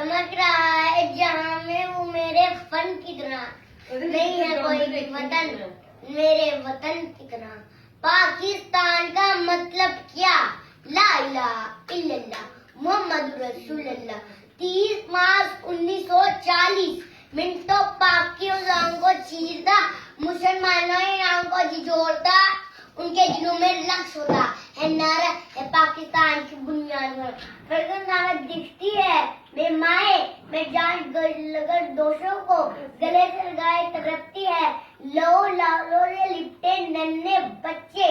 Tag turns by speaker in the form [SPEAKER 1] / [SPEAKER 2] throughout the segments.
[SPEAKER 1] چمک رہا ہے جہاں میں وہ میرے فن کی طرح، نہیں ہے کوئی بھی وطن میرے وطن کی طرح۔ پاکستان کا مطلب کیا؟ لا الہ الا اللہ محمد رسول اللہ۔ 30 مارچ 1940 منٹو پاک کی اذان کو چیرتا، مسلمانوں کے نام کو جھنجھوڑتا، ان کے دلوں میں رقص ہوتا ہے نعرہ ہے پاکستان کی بنیاد پر۔ فرقت نامت دکھتی ہے بے مائے میں جان لگر دوشوں کو گلے سے لگائے تڑپتی ہے، لو لے لپٹے ننھے بچے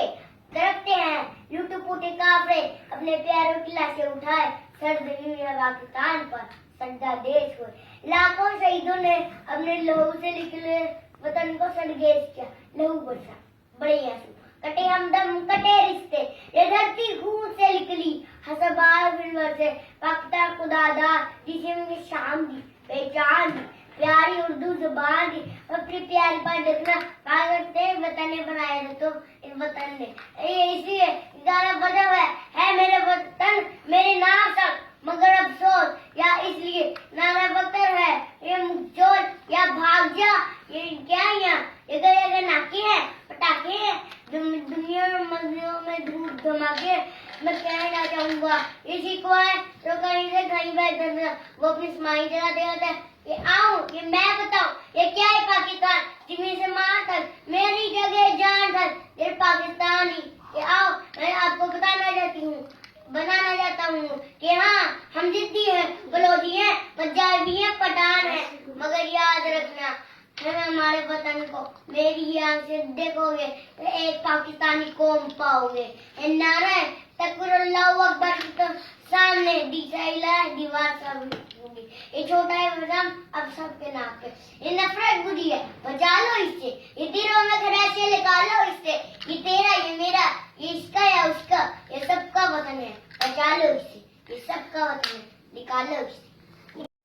[SPEAKER 1] تڑپتے ہیں، لوٹے پوٹے کافرے اپنے پیاروں کی لاشیں اٹھائے سرزمین پاکستان پر سجدہ دیش ہوئے۔ لاکھوں شہیدوں نے اپنے لہو سے نکلے وطن کو سرگیز کیا، لہو برسا بڑے آنسو، کٹے ہمدم کٹے رشتے، یہ دھرتی خون سے نکلی حسبار بلور سے، پاکستان خدا دار جسے میں شام دی پہچان دی، پیاری اردو زبان دی، اپنی پیاری پر دیکھنا پاکستان وطن نے بنایا ہے، تو اس وطن نے اس لیے گانا بجا ہوا ہے میرے وطن میرے نام سب مگر افسوس، یا اس لیے نانا بکر ہے یہ مجھول یا بھاگ جا، یہ کیا یہ گئے ناکے ہیں پٹاخے ہیں دنیا میں مسجدوں میں دھوم دھماکے۔ میں کہنا چاہوں گا یہ سیکھوا ہے تو کہیں سے کہیں بہتر نہ، وہ اپنی اسماعیل جلاتے ہوتے ہیں، یہ آؤں یہ میں بتاؤں یہ کیا ہے پاکستان، زمین سے مان تک میری جگہ جان تک یہ پاکستانی، یہ آؤ میں آپ کو بتانا چاہتا ہوں کہ ہاں ہم ضدی ہیں، بلوچی ہیں، پنجابی ہیں، پٹھان ہیں، مگر یاد رکھنا ہمارے وطن کو میری آنکھ سے دیکھو گے تو ایک پاکستانی قوم پاؤ گے۔ نعرہ تکبیر اللہ اکبر تو سامنے دیوار سب ہوگی، یہ چھوٹا ہے وطن اب سب کے نام پہ، یہ نفرت بری ہے بچا لو اس سے، یہ دلوں میں خراشیں نکالو اس سے، یہ تیرا یہ میرا یہ اس کا یا اس کا، یہ سب کا وطن ہے بچا لو اس سے، یہ سب کا وطن ہے نکالو اس سے۔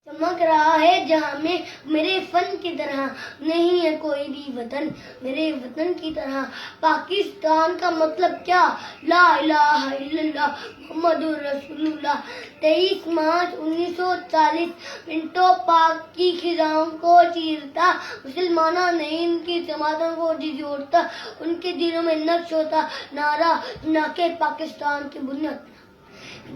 [SPEAKER 1] چمک رہا ہے جہاں میں میرے فن کی طرح، نہیں ہے کوئی بھی وطن میرے وطن کی طرح۔ پاکستان کا مطلب کیا؟ لا الہ الا اللہ محمد رسول اللہ۔ 23 مارچ 1940 منٹو پاک کی خزاؤں کو چیرتا، مسلمانوں نے ان کی جماعتوں کو جھنجھوڑتا، ان کے دلوں میں نقش ہوتا نعرہ ناکے پاکستان کی بنیاد۔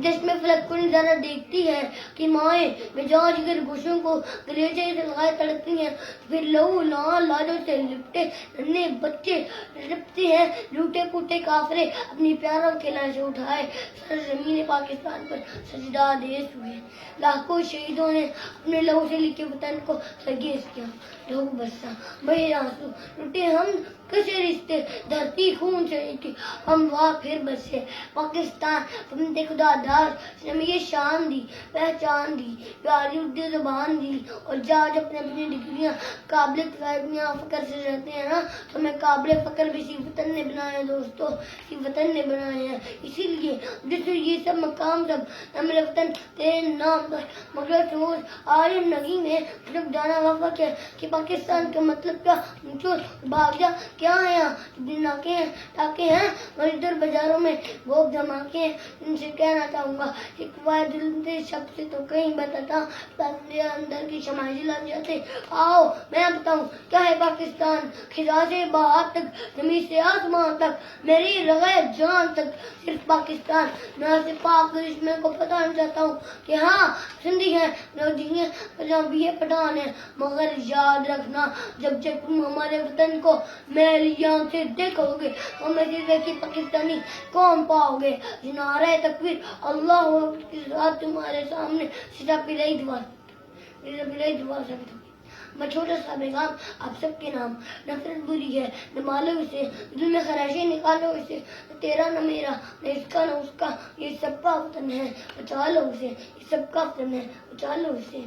[SPEAKER 1] جشم فلک کو نظارہ دیکھتی ہے کہ مائیں میں جان جگر گوشوں کو گلیچے سے لگائے تڑپتی ہیں، پھر لہو لالوں سے لپٹے ننھے بچے تڑپتے ہیں، لوٹے پوٹے کافرے اپنی پیاروں کے لاشیں اٹھائے سرزمین پاکستان پر سجدہ دیش ہوئے۔ لاکھوں شہیدوں نے اپنے لہو سے لکھے وطن کو سرگیز کیا، لہو برسا بہے آنسو، ٹوٹے ہم کسے رشتے، دھرتی خون سے نکلی ہم وہاں پھر بسے۔ پاکستان بندے خدا دار جس نے ہمیں یہ شان دی پہچان دی، پیاری اردو زبان دی، اور جاج اپنے اپنی ڈگریاں قابل تعریف فخر سے رہتے ہیں نا، تو ہمیں قابل فخر بھی اسی وطن نے بنایا ہے دوستو، اسی وطن نے بنایا ہے۔ اسی لیے جس یہ سب مقام سب میرے وطن تیرے نام پر، مگر سوچ آج ہم نگی میں صرف جانا وفق ہے کہ پاکستان کا مطلب کیا، چور بھاگ جا کیا ہے یہاں ناکے ہیں ٹاکے ہیں، اور ادھر بازاروں میں بھوک دھماکے ہیں۔ ان سے کہنا چاہوں گا ایک واحد دل شب سے تو کہیں بتاتا میرے اندر کی شمع جلا جاتے۔ آؤ میں بتاؤں کیا ہے پاکستان، خدا سے بہار تک زمین سے آسمان تک میری رگے جان تک صرف پاکستان۔ میں سے پاک کرشمے کو بتانا چاہتا ہوں کہ ہاں سندھی ہیں، لودھی ہیں، پنجابی ہیں، پٹھان ہیں، مگر یاد رکھنا جب تم ہمارے وطن کو میری آنکھ سے دیکھو گے ہمیں دیکھی پاکستانی قوم پاؤ گے۔ نعرہ تکبیر اللہ کے ساتھ تمہارے سامنے سیدھا پلائی دعا ثابت ہوگی۔ میں چھوٹا سا پیغام آپ سب کے نام، نفرت بری ہے نہ مالو اسے، دل میں خراشیں نکالو اسے، نہ تیرا نہ میرا نہ اس کا نہ اس کا، یہ سب کا وطن ہے بچا لو اسے، یہ سب کا وطن ہے بچا لو اسے۔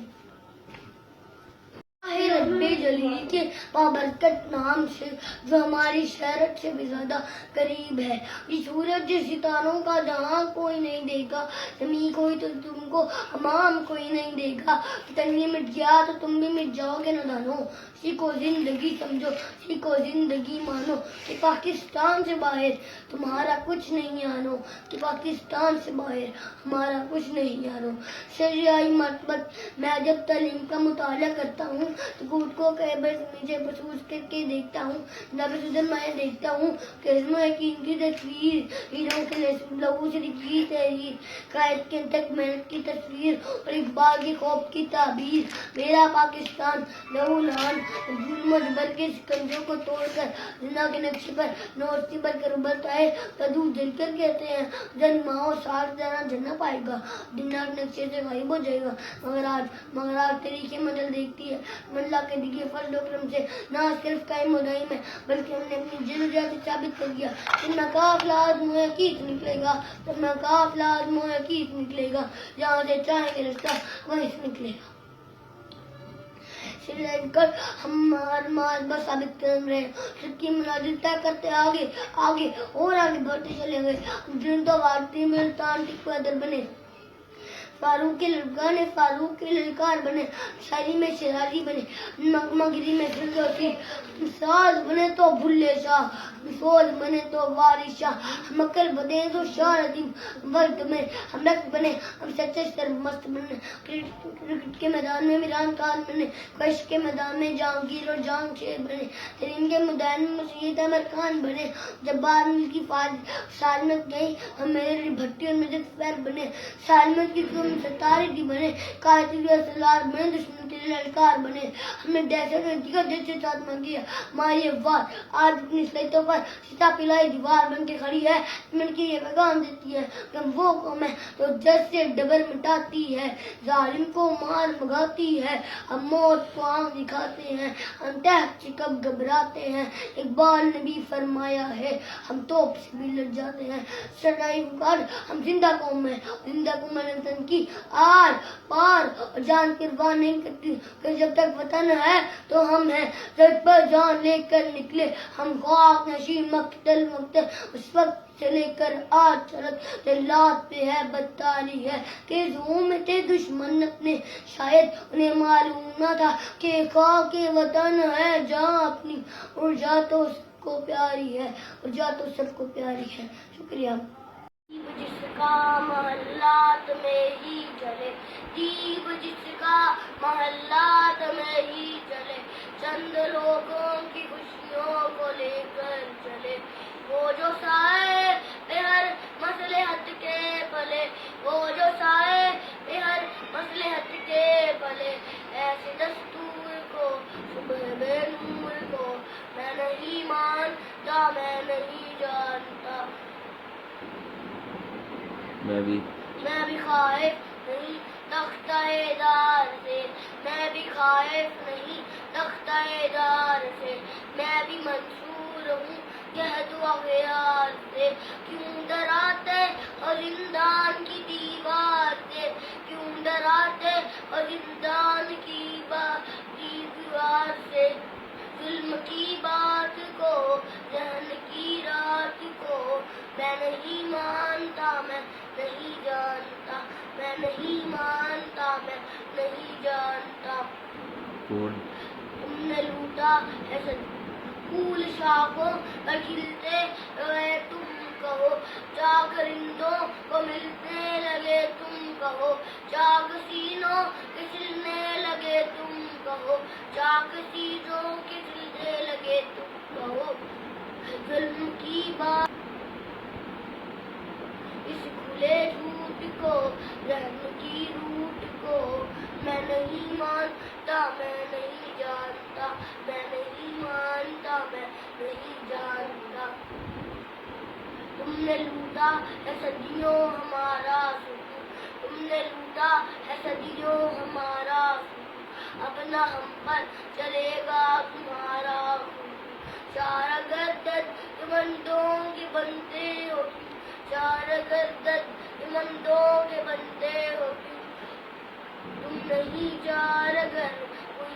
[SPEAKER 1] رب جلیل کے بابرکت نام سے جو ہماری شہرت سے بھی زیادہ قریب ہے. یہ سورج ستاروں کا جہاں کوئی نہیں دے گا, زمین کوئی تو تم کو امام کوئی نہیں دے گا. تنویر مٹ گیا تو تم بھی مٹ جاؤ گے نادانو. سیکھو زندگی سمجھو, سیکھو زندگی مانو کہ پاکستان سے باہر تمہارا کچھ نہیں آنو, کہ پاکستان سے باہر ہمارا کچھ نہیں آنو. شریعی مرتبت میں جب تعلیم کا مطالعہ کرتا ہوں تو گوٹ کو کیبر سے نیچے محسوس کر کے دیکھتا ہوں. جب ادھر میں دیکھتا ہوں کہ علم و یقین کی تصویر, ہیروں کے لہو سے لکھی تحریر, قائد کے تک محنت کی تصویر اور اقبال کی خواب کی تعبیر. میرا پاکستان لہو لہان ظلم و جبر کے سکنجوں کو توڑ کر زندہ کے نقشے پر نوستی بھر کر ابھرتا ہے. کدو دل کر کہتے ہیں جن ماؤ ساتھ جانا جننا پائے گا, دنیا کے نقشے سے غائب ہو جائے گا. مگر آج طریقے منزل دیکھتی ہے اللہ کے دیے فضل و کرم سے نہ صرف قائم و دائم ہے بلکہ ہم نے اپنی جدوجہد سے ثابت کر دیا کہ میں قافلہ آزم و حقیق نکلے گا, تو میں قافلہ آزم و حقیق نکلے گا. جہاں سے چاہیں گے رستہ وہیں سے نکلے گا. کر ہم مال بس ثابت کر رہے ہیں, سب کی منازل طے کرتے آگے آگے اور آگے بڑھتے چلے گئے. جن تو بھارتی ملتان ٹک پیدر بنے, فاروق کے لڑکانے فاروق کے للکار بنے, شاعری میں شیرازی بنے, مگری میں فردوسی, ساز بنے تو بھلے شاہ, سوز بنے تو وارث شاہ. ہم عقل بنے تو شاہ عظیم ورد میں, ہم رقص بنے ہم سچے سرمست بنے. کرکٹ کے میدان میں ویران خان بنے, کش کے میدان میں جہانگیر اور جان شیر بنے, ترین کے میدان میں مسیحت احمد خان بنے. جب بعد ملک کی سالمت گئی ہم میرے بھٹی اور مجھے فیر بنے, سالمت کی ستارے دی بنے, قاتل سلار بنے, دشمن کے للکار بنے. ہم نے دہشت گردی کا دل سے خاتمہ کیا, ہماری افواہ آج اپنی صلاحیتوں پر ستا پلائی دیوار بن کے کھڑی ہے. من کی یہ پیغام دیتی ہے کہ وہ قوم ہے تو جس سے ڈبل مٹاتی ہے, ظالم کو مار بھگاتی ہے. ہم موت کو آنکھ دکھاتے ہیں, ہم تحت سے کب گھبراتے ہیں. اقبال نے بھی فرمایا ہے ہم توپ سے بھی لڑ جاتے ہیں. سرائی پکار ہم زندہ قوم ہیں, زندہ قوم ہے کی آر پار اور جان پرواہ نہیں کرتی کہ جب تک وطن ہے تو ہم ہیں. سر پر جان لے کر نکلے ہم خاک نشین مقتل مقتل, اس وقت سے لے کر آج چلت جلات پہ ہے بدتاری ہے کہ زوں میں تھے دشمن اپنے, شاید انہیں معلوم نہ تھا کہ خاک وطن ہے جہاں اپنی, اور جا تو سب کو پیاری ہے, اور جا تو سب کو پیاری ہے. شکریہ. جس کا محلات میں ہی جلے, دیپ جس کا محلات میں ہی جلے, چند لوگوں کی خوشیوں کو لے کر چلے. وہ جو سائے پہ ہر مصلحت کے پلے, وہ جو سائے پہ ہر مصلحت کے پلے. ایسے دستور کو صبح بے نور کو میں نہیں مانتا, میں نہیں جانتا. میں بھی خائف نہیں تختہ دار سے, میں بھی خائف نہیں تختہ دار سے. میں بھی منصور ہوں جہد و اغیار سے. کیوں ڈراتے اور زندان کی دیوار سے, کیوں ڈراتے اور زندان کی دیوار سے. ظلم کی بات کو ذہن کی رات کو میں نہیں مانتا, میں نہیں جانتا, میں نہیں مانتا, میں نہیں جانتا. تم نے لوٹا ہے پھول شاخوں پر کھلتے ہوئے تم کہو, چاک رندوں کو ملنے لگے تم کہو, چاک سینوں کے چلنے لگے تم کہو, چاک سینوں کے چلنے لگے تم کہو. ظلم کی بات اس کھلے جھوٹ کو, رحم کی روٹ کو میں نہیں مانتا, میں نہیں جانتا, میں نہیں مانتا, میں نہیں جانتا. تم نے لوٹا ہے صدیوں ہمارا سکون, تم نے لوٹا ہے صدیوں ہمارا سکون, اپنا ہم پر چلے گا تمہارا خون. چار گردد بندوں کے بنتے ہو, چار گردد بندوں کے بنتے ہو. تم نہیں چار گر کوئی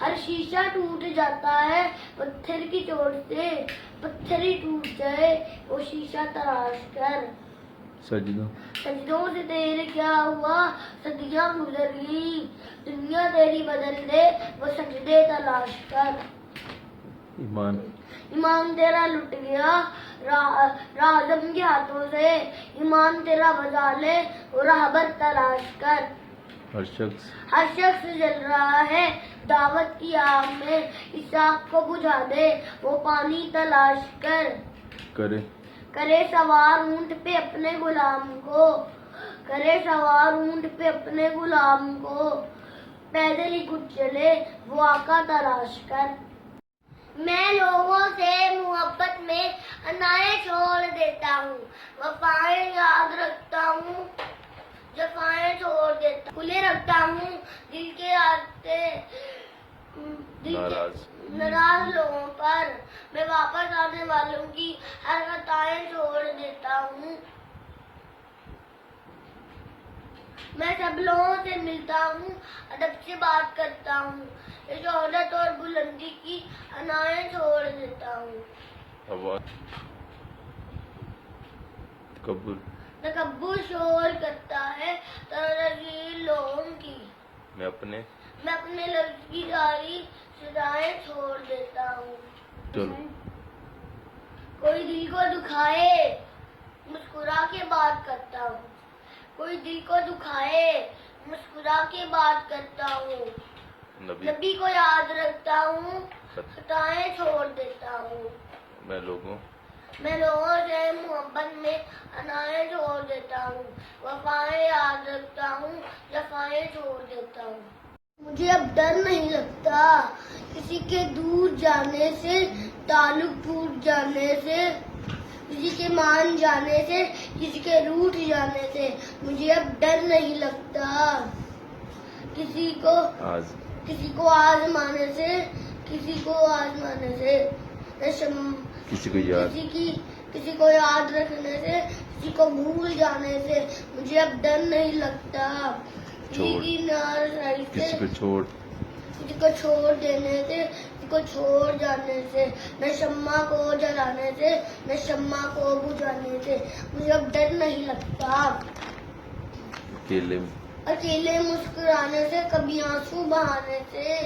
[SPEAKER 1] ہر شیشہ ٹوٹ جاتا ہے پتھر کی چوٹ سے، پتھر ہی ٹوٹ جائے وہ شیشہ تراش کر۔ سجدوں سے تیرے کیا ہوا، صدیاں گزر گئی، دنیا تیری بدل دے وہ سجدے تلاش کر۔ ایمان تیرا لٹ گیا راہزم کے ہاتھوں سے، ایمان تیرا بجا لے وہ راہبر تلاش کر۔ ہر شخص جل رہا ہے دعوت کی آگ میں، اس آگ کو بجھا دے وہ پانی تلاش کر۔ کرے سوار اونٹ پہ اپنے غلام کو، کرے سوار اونٹ پہ اپنے غلام کو، پیدل ہی کچھ چلے وہ آقا تلاش کر۔ میں لوگوں سے محبت میں انائیں چھوڑ دیتا ہوں، وفائیں یاد رکھتا ہوں، جفائیں چھوڑ دیتا ہوں، کھلے رکھتا ہوں دل کے راستے ناراض لوگوں پر، میں واپس آنے والوں کی ہر خطائیں چھوڑ دیتا ہوں۔ میں سب لوگوں سے ملتا ہوں، ادب سے بات کرتا ہوں، شہرت اور بلندی کی انائیں چھوڑ دیتا ہوں۔ تکبر شور کرتا ہے تنزیل لوگوں کی، میں اپنے لفظ کی ساری سزائیں چھوڑ دیتا ہوں۔ کوئی دل کو دکھائے مسکرا کے بات کرتا ہوں، کوئی دل کو دکھائے مسکرا کے بات کرتا ہوں، نبی کو یاد رکھتا ہوں، خطائیں چھوڑ دیتا ہوں۔ میں لوگوں سے محبت میں انائیں چھوڑ دیتا ہوں، وفائیں یاد رکھتا ہوں، جفائیں چھوڑ دیتا ہوں۔ مجھے اب ڈر نہیں لگتا کسی کے دور جانے سے، تعلق ٹوٹ جانے سے، کسی کے مان جانے سے، کسی کے روٹھ جانے سے۔ مجھے اب ڈر نہیں لگتا کسی کو آزمانے سے، کسی کو یاد رکھنے سے، کسی کو بھول جانے سے۔ مجھے اب ڈر نہیں لگتا کسی کی ناراضگی سے، کسی کو چھوڑ دینے سے، کسی کو چھوڑ جانے سے، نہ شمع کو جلانے سے، نہ شمع کو بجھانے سے۔ مجھے اب ڈر نہیں لگتا اکیلے مسکرانے سے، کبھی آنسو بہانے سے،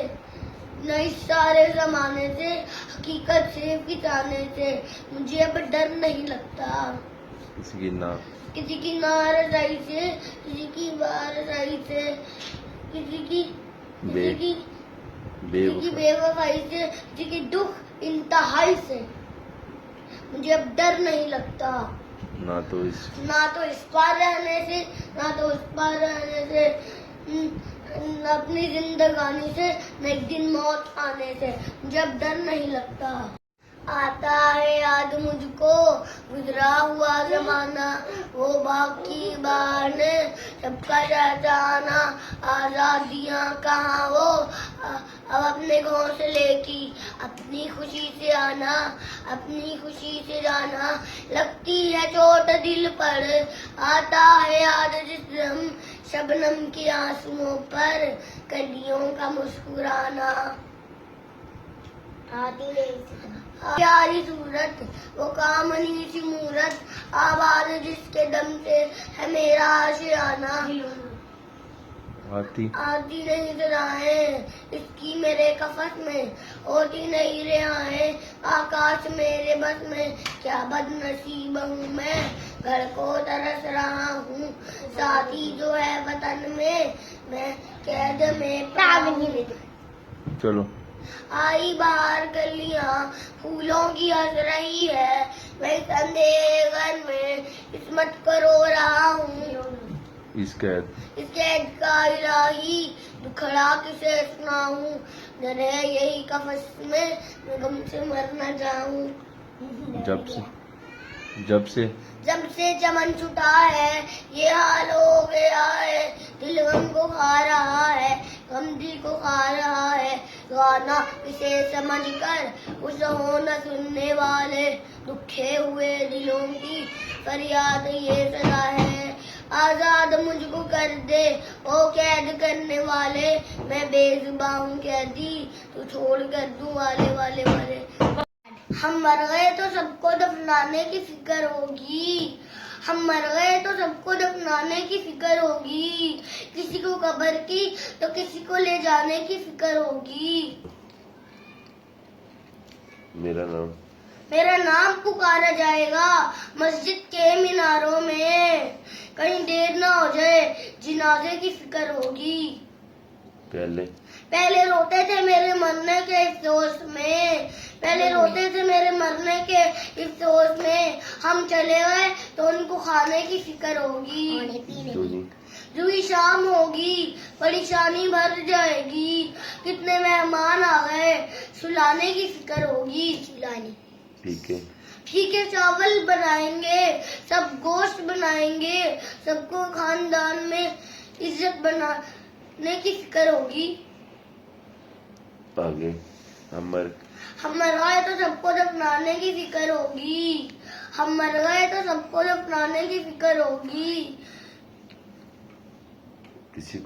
[SPEAKER 1] نہ اس سارے زمانے سے، حقیقت سے بتانے سے۔ مجھے اب ڈر نہیں لگتا کسی کی ناراضگی سے، کسی کی وارضائی سے، کسی کی بے وفائی سے، کسی کی دکھ انتہائی سے۔ مجھے اب ڈر نہیں لگتا نہ تو اس پار رہنے سے، نہ تو اس پار رہنے سے، نہ اپنی زندگانی سے، نہ ایک دن موت آنے سے۔ مجھے اب ڈر نہیں لگتا۔ آتا ہے یاد مجھ کو گزرا ہوا زمانہ، وہ باقی بہار سب کا جانا، آزادیاں کہاں وہ اب اپنے گھونسلے کی، اپنی خوشی سے آنا، اپنی خوشی سے جانا، لگتی ہے چوٹ دل پر، آتا ہے یاد جس دم شبنم کے آنسوؤں پر، کلیوں کا مسکرانا۔ پیاری صورت وہ کامنی سی مورت، آواز جس کے دم سے ہے میرا آشیانہ، آتی نہیں سدائیں اس کی میرے قفس میں، ہوتی نہیں رہائیں آکاش میرے بس میں، کیا بد نصیب ہوں میں، گھر کو ترس رہا ہوں، ساتھی جو ہے وطن میں قید میں چلو آئی باہر گلیاں پھولوں کی ہنس رہی ہے، میں اس اندھیرے گھر میں قسمت کو رو رہا ہوں، اس قید کا الہی دکھڑا کسے سناؤں، ڈر ہے یہی قفس میں غم سے مر نہ جاؤں۔ جب سے چمن چھٹا ہے یہ حال ہو گیا ہے، دل غم کو کھا رہا ہے، غم دل کو کھا رہا ہے، گانا اسے سمجھ کر اس ہو نہ سننے والے، دکھے ہوئے دلوں کی فریاد یہ سزا ہے، آزاد مجھ کو کر دے او قید کرنے والے، میں بے زباں ہوں قیدی تو چھوڑ کر دوں والے والے والے. ہم مر گئے تو سب کو دفنانے کی فکر ہوگی. ہم مر گئے تو سب کو دفنانے کی فکر ہوگی. کسی کو قبر کی تو کسی کو لے جانے کی فکر ہوگی. میرا نام پکارا جائے گا مسجد کے میناروں میں. کہیں دیر نہ ہو جائے جنازے کی فکر ہوگی. پہلے روتے تھے میرے مرنے کے افسوس میں. پہلے روتے تھے میرے مرنے کے افسوس میں. ہم چلے گئے تو ان کو کھانے کی فکر ہوگی. جوئی شام ہوگی پریشانی بھر جائے گی. کتنے مہمان آ گئے سلانے کی فکر ہوگی. پھیکے چاول بنائیں گے سب گوشت بنائیں گے. سب کو خاندان میں عزت بنانے کی فکر ہوگی. ہم مر گئے تو سب کو دفنانے کی فکر ہوگی. ہم مر گئے تو سب کو دفنانے کی فکر ہوگی. کسی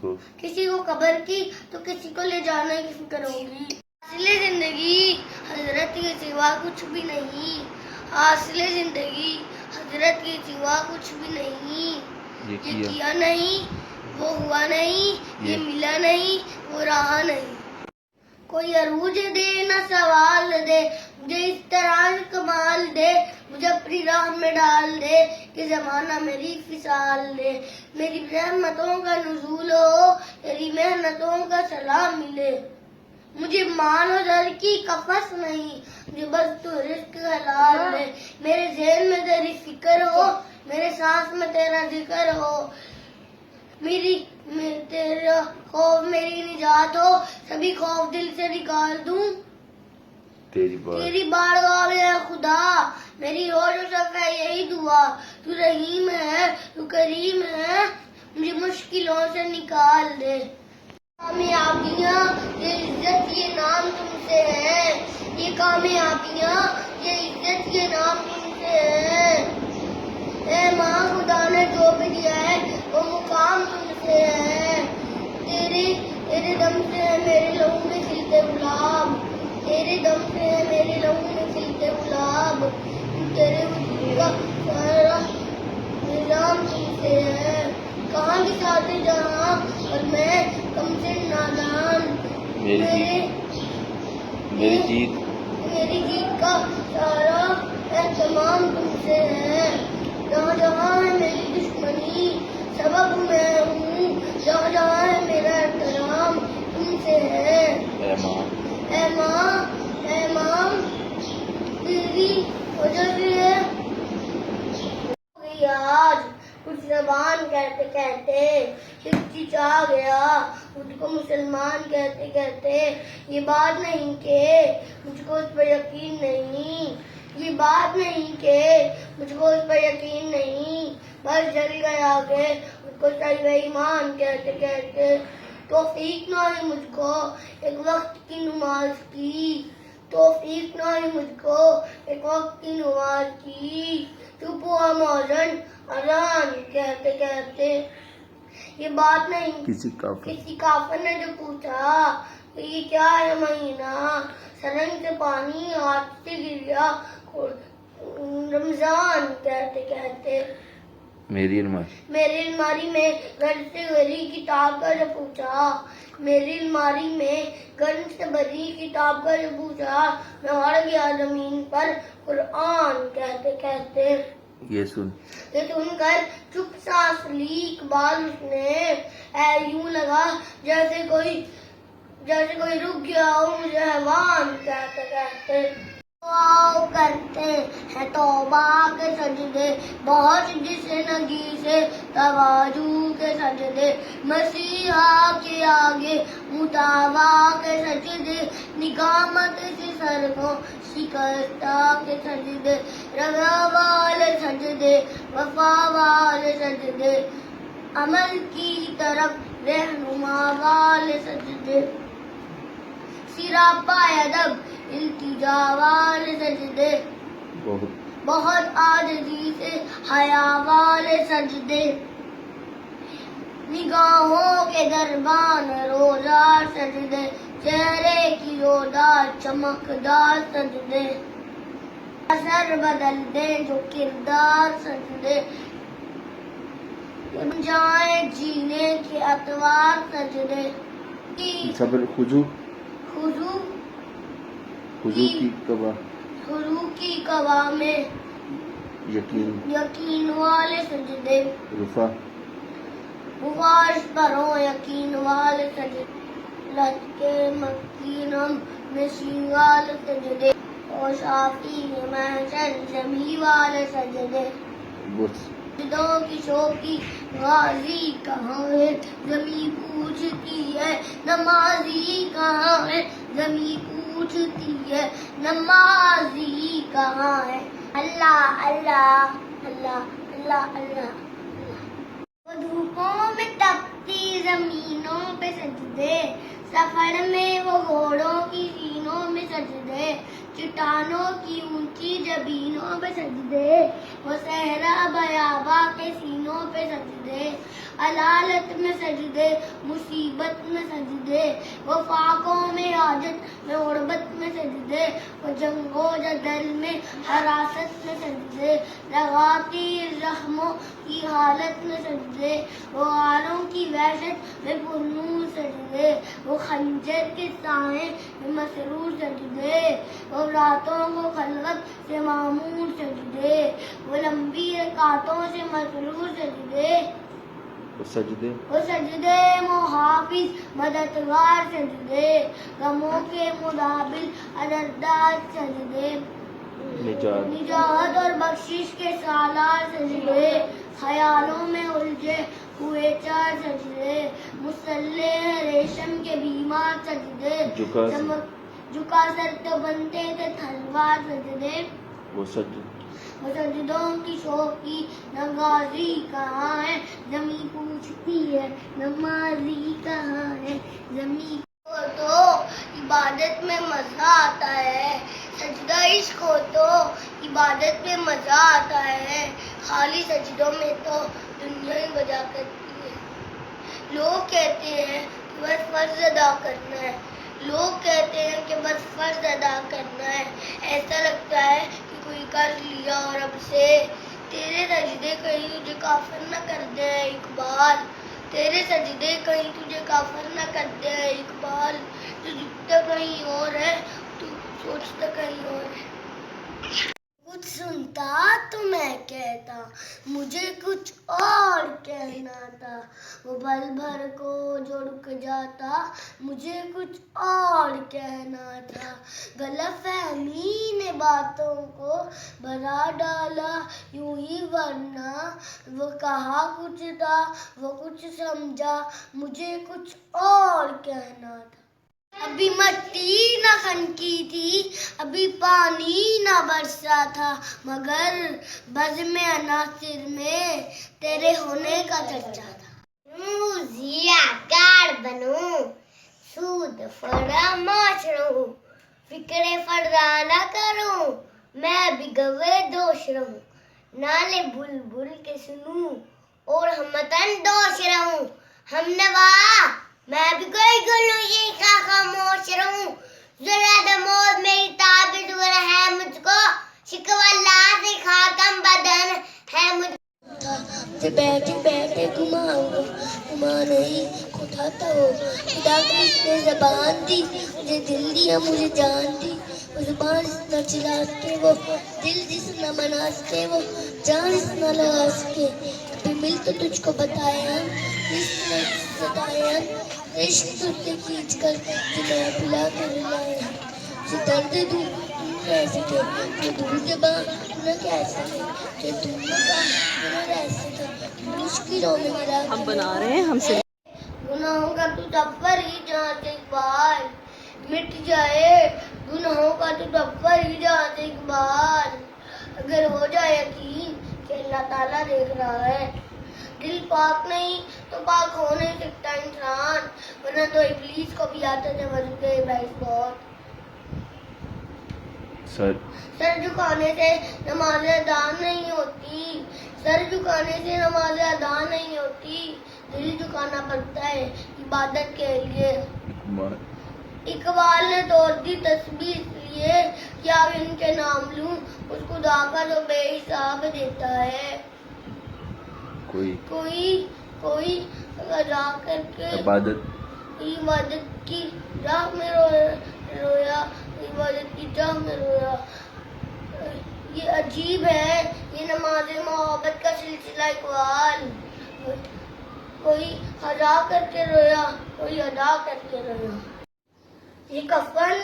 [SPEAKER 1] کو قبر کی تو کسی کو لے جانے کی فکر ہوگی. حاصل زندگی حضرت کے سوا کچھ بھی نہیں. حاصل زندگی حضرت کے سوا کچھ بھی نہیں. یہ کیا نہیں وہ ہوا نہیں. یہ ملا نہیں وہ رہا نہیں. کوئی عروج دے نہ سوال دے مجھے اس طرح کمال دے. مجھے اپنی راہ میں ڈال دے کہ زمانہ میری فصال دے. میری رحمتوں کا نزول ہو تیری محنتوں کا سلام ملے. مجھے مال و زر کی کفس نہیں مجھے بس تو رزق حلال دے. میرے ذہن میں تیری فکر ہو میرے سانس میں تیرا ذکر ہو. تیرا خوف میری نجات ہو. سبھی خوف دل سے نکال دوں. تیری بارگاہ میں ہے خدا میری روز و شب ہے یہی دعا. تو رحیم ہے تو کریم ہے مجھے مشکلوں سے نکال دے. کامیابیاں یہ عزت یہ نام تم سے ہے. یہ کامیابیاں یہ عزت یہ نام تم سے ہے. اے ماں خدا نے جو بھی دیا ہے وہ مقام تم سے ہے. تیرے دم سے ہے میرے لہو میں کھلتے گلاب. تیرے دم سے ہے میرے لہو میں کھلتے گلاب. تیرے وجود کا سارا نظام تم سے ہے. کہاں کی ساتھ جہاں اور میں کم سے نادان. میری جیت کا سارا اہتمام تم سے ہے. جہاں جہاں ہے میری دشمنی سبب میں ہوں. جہاں جہاں ہے میرا احترام تم سے ہے. اے ماں تیری وجہ سے آج کچھ زبان کہتے کہتے ہچکچا گیا. مجھ کو مسلمان کہتے کہتے یہ بات نہیں کہ مجھ کو اس پر یقین نہیں. یہ بات نہیں کہ مجھ کو اس پر یقین نہیں. بس جل گیا کہ مجھ کو صحیح ایمان کہتے کہتے. توفیق نہ ہوئی مجھ کو ایک وقت کی نماز کی. توفیق نہ ہوئی مجھ کو ایک وقت کی نماز کی. چپ ہوا موزن اذان کہتے کہتے. یہ بات نہیں کسی کافر نے جو پوچھا کہ یہ کیا ہے مہینہ. سرنگ سے پانی ہاتھ سے گریا رمضان کہتے کہتے. میری الماری میں گھر سے بھری کتاب کا جو پوچھا. میری الماری میں گھر سے بھری کتاب کا جو پوچھا. میں اڑ گیا زمین پر قرآن کہتے کہتے. یہ سن کر چپ سانس لی اقبال اس نے. اے یوں لگا جیسے کوئی رک گیا ہو مجھے حیوان کہتے کہتے. دعا کرتے ہیں توبہ کے سجدے بہت جس نگی سے تواضع کے سجدے. مسیحا کے آگے متابا کے سجدے. نگامت سے سر کو شکستہ کے سجدے. رضا والے سجدے وفا والے سجدے. عمل کی طرف رہنما والے سجدے. سراپا ادب التجا والے سجدے. بہت عاجزی سے حیا والے سجدے. نگاہوں کے دربان روزہ سجدے. چہرے کی زوردار چمکدار سجدے اثر بدل دے جو کردار سجدے بن جائیں جینے کے اتوار سجدے
[SPEAKER 2] صبر خضوع
[SPEAKER 1] خضوع کی قوا میں یقین والے سجدے
[SPEAKER 2] رفع
[SPEAKER 1] بغاش پروں یقین والے سجدے لٹکے مکینم نشین والے سجدے اور شافی محشر جمی والے سجدے سجدوں کی شوقی غازی کہاں ہے زمین پوچھتی ہے نمازی کہاں ہے زمین پوچھتی ہے نمازی کہاں ہے اللہ اللہ اللہ اللہ اللہ وہ دھوپوں میں تپتی زمینوں پہ سجدے سفر میں وہ گھوڑوں کی سینوں میں سجدے چٹانوں کی اونچی جبینوں پہ سجدے وہ صحرا بیابا کے سینوں پہ سجدے علالت میں سجدے مصیبت میں سجدے وہ فاقوں میں حاجت میں غربت میں سجدے وہ جنگ و جدل میں حراست میں سجدے لگاتی زخموں کی حالت میں سجدے وہ غاروں کی وحشت میں پرنور سجدے وہ خنجر کے سائے میں مسرور سجدے وہ راتوں کو خلوت سے معمور سجدے وہ لمبی رکعتوں سے مسرور سجدے وہ سجدے محافظ مددگار سجدے غموں کے مدابل عدددار سجدے نجات اور بخشش کے سالار سجدے خیالوں میں الجھے ہوئے چار سجدے مسلح ریشم کے بیمار سجدے جھکا سر تو بنتے تھے تلوار سجدے وہ سجدوں کی شوقی نغازی کہاں ہے زمین پوچھتی ہے نمازی کہاں ہے زمین کو تو عبادت میں مزہ آتا ہے سجدہ عشق ہو تو عبادت میں مزہ آتا ہے خالی سجدوں میں تو دنیا ہی وجہ کرتی ہے لوگ کہتے ہیں کہ بس فرض ادا کرنا ہے لوگ کہتے ہیں کہ بس فرض ادا کرنا ہے ایسا لگتا ہے کہ کوئی قرض لیا اور اب سے تیرے سجدے کہیں تجھے کافر نہ کر دے اقبال تیرے سجدے کہیں تجھے کافر نہ کر دے اقبال تو دکھتا کہیں اور ہے تو سوچتا کہیں اور ہے کچھ سنتا تو میں کہتا مجھے کچھ اور کہنا تھا وہ پل بھر کو جو رک جاتا مجھے کچھ اور کہنا تھا غلط فہمی نے باتوں کو بھرا ڈالا یوں ہی ورنہ وہ کہا کچھ تھا وہ کچھ سمجھا مجھے کچھ اور کہنا تھا ابھی مٹی نہ خنکی تھی ابھی پانی نہ برسا تھا مگر بزم عناصر میں تیرے ہونے کا چرچا تھا ضیاءکار بنوں سود فراموش رہوں فکر فردا نہ کروں میں بھی گوے دوش رہوں نالے بلبل کے سنوں اور ہمتن دوش رہوں ہم نوا میں بھی کوئی گلوں یہ خاموش رہوں ضرورت موت میری تابع ہے مجھ کو شکوہ اللہ سے خاتم بدن ہے مجھ بیٹھے بیٹھے گما نہیں اٹھاتا ہو خدا کی اس نے زبان دی مجھے دل دیا مجھے جان دی وہ زبان نہ چلا کے وہ دل جس نہ بنا سکے وہ جان اس نہ لگا سکے کبھی مل تو تجھ کو بتایا اس نے ستایا عشق تجھے کھینچ کر جنہیں پلا کر لایا جو درد دوں تم رہ سکے جو دور کے بعد نہ کہہ سکے جو تم نے کہا نہ رہ سکے مشکلوں میں گرا ہم بنا رہے ہیں ہم سے گناہوں کا تو دفتر ہی جہاں سے اقبال مٹ جائے گناہوں کا تو دفتر ہی جہاں سے اقبال اگر ہو جائے یقین کہ اللہ تعالیٰ دیکھ رہا ہے دل پاک نہیں تو پاک ہو نہیں سکتا انسان ورنہ تو ابلیس کو بھی آتے تھے وضو کے بحث بہت سر جھکانے سے نماز ادا نہیں ہوتی سر جھکانے سے نماز ادا نہیں ہوتی دل جھکانا پڑتا ہے عبادت کے لیے اقبال نے توڑ دی تسبیح اس لیے کہ اب ان کے نام لوں اس خدا کا جو بے حساب دیتا ہے. کوئی ادا کر کے عبادت کی راہ میں رویا, عبادت کی راہ میں رویا. یہ عجیب ہے, یہ نماز محبت کا سلسلہ اقبال. کوئی ادا کر کے رویا, کوئی ادا کر کے رویا. یہ کفن,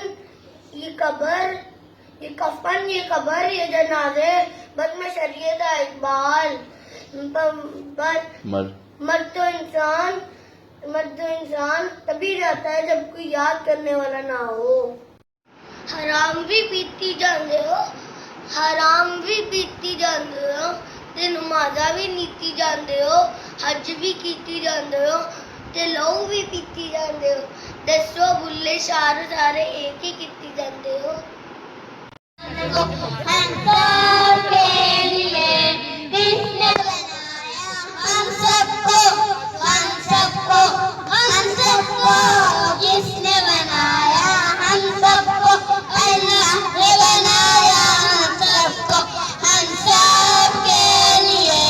[SPEAKER 1] یہ قبر, یہ جنازے بد میں شریعت ہے اقبال. مرد تو انسان تبھی رہتا ہے جب کوئی یاد کرنے والا نہ ہو. حرام بھی پیتی جاندے ہو, حرام بھی پیتی جاندے ہو, تے نمازاں بھی نیتی جاندے ہو, حج بھی کیتی جاندے ہو, تے لہو بھی پیتی جاندے ہو. دسو بلے شار سارے ایک ہی کیتی جاندے ہو. ہم سب کے لیے کس نے بنایا, ہم سب کو کس نے بنایا, ہم سب کو اللہ نے بنایا. ہم سب کے لیے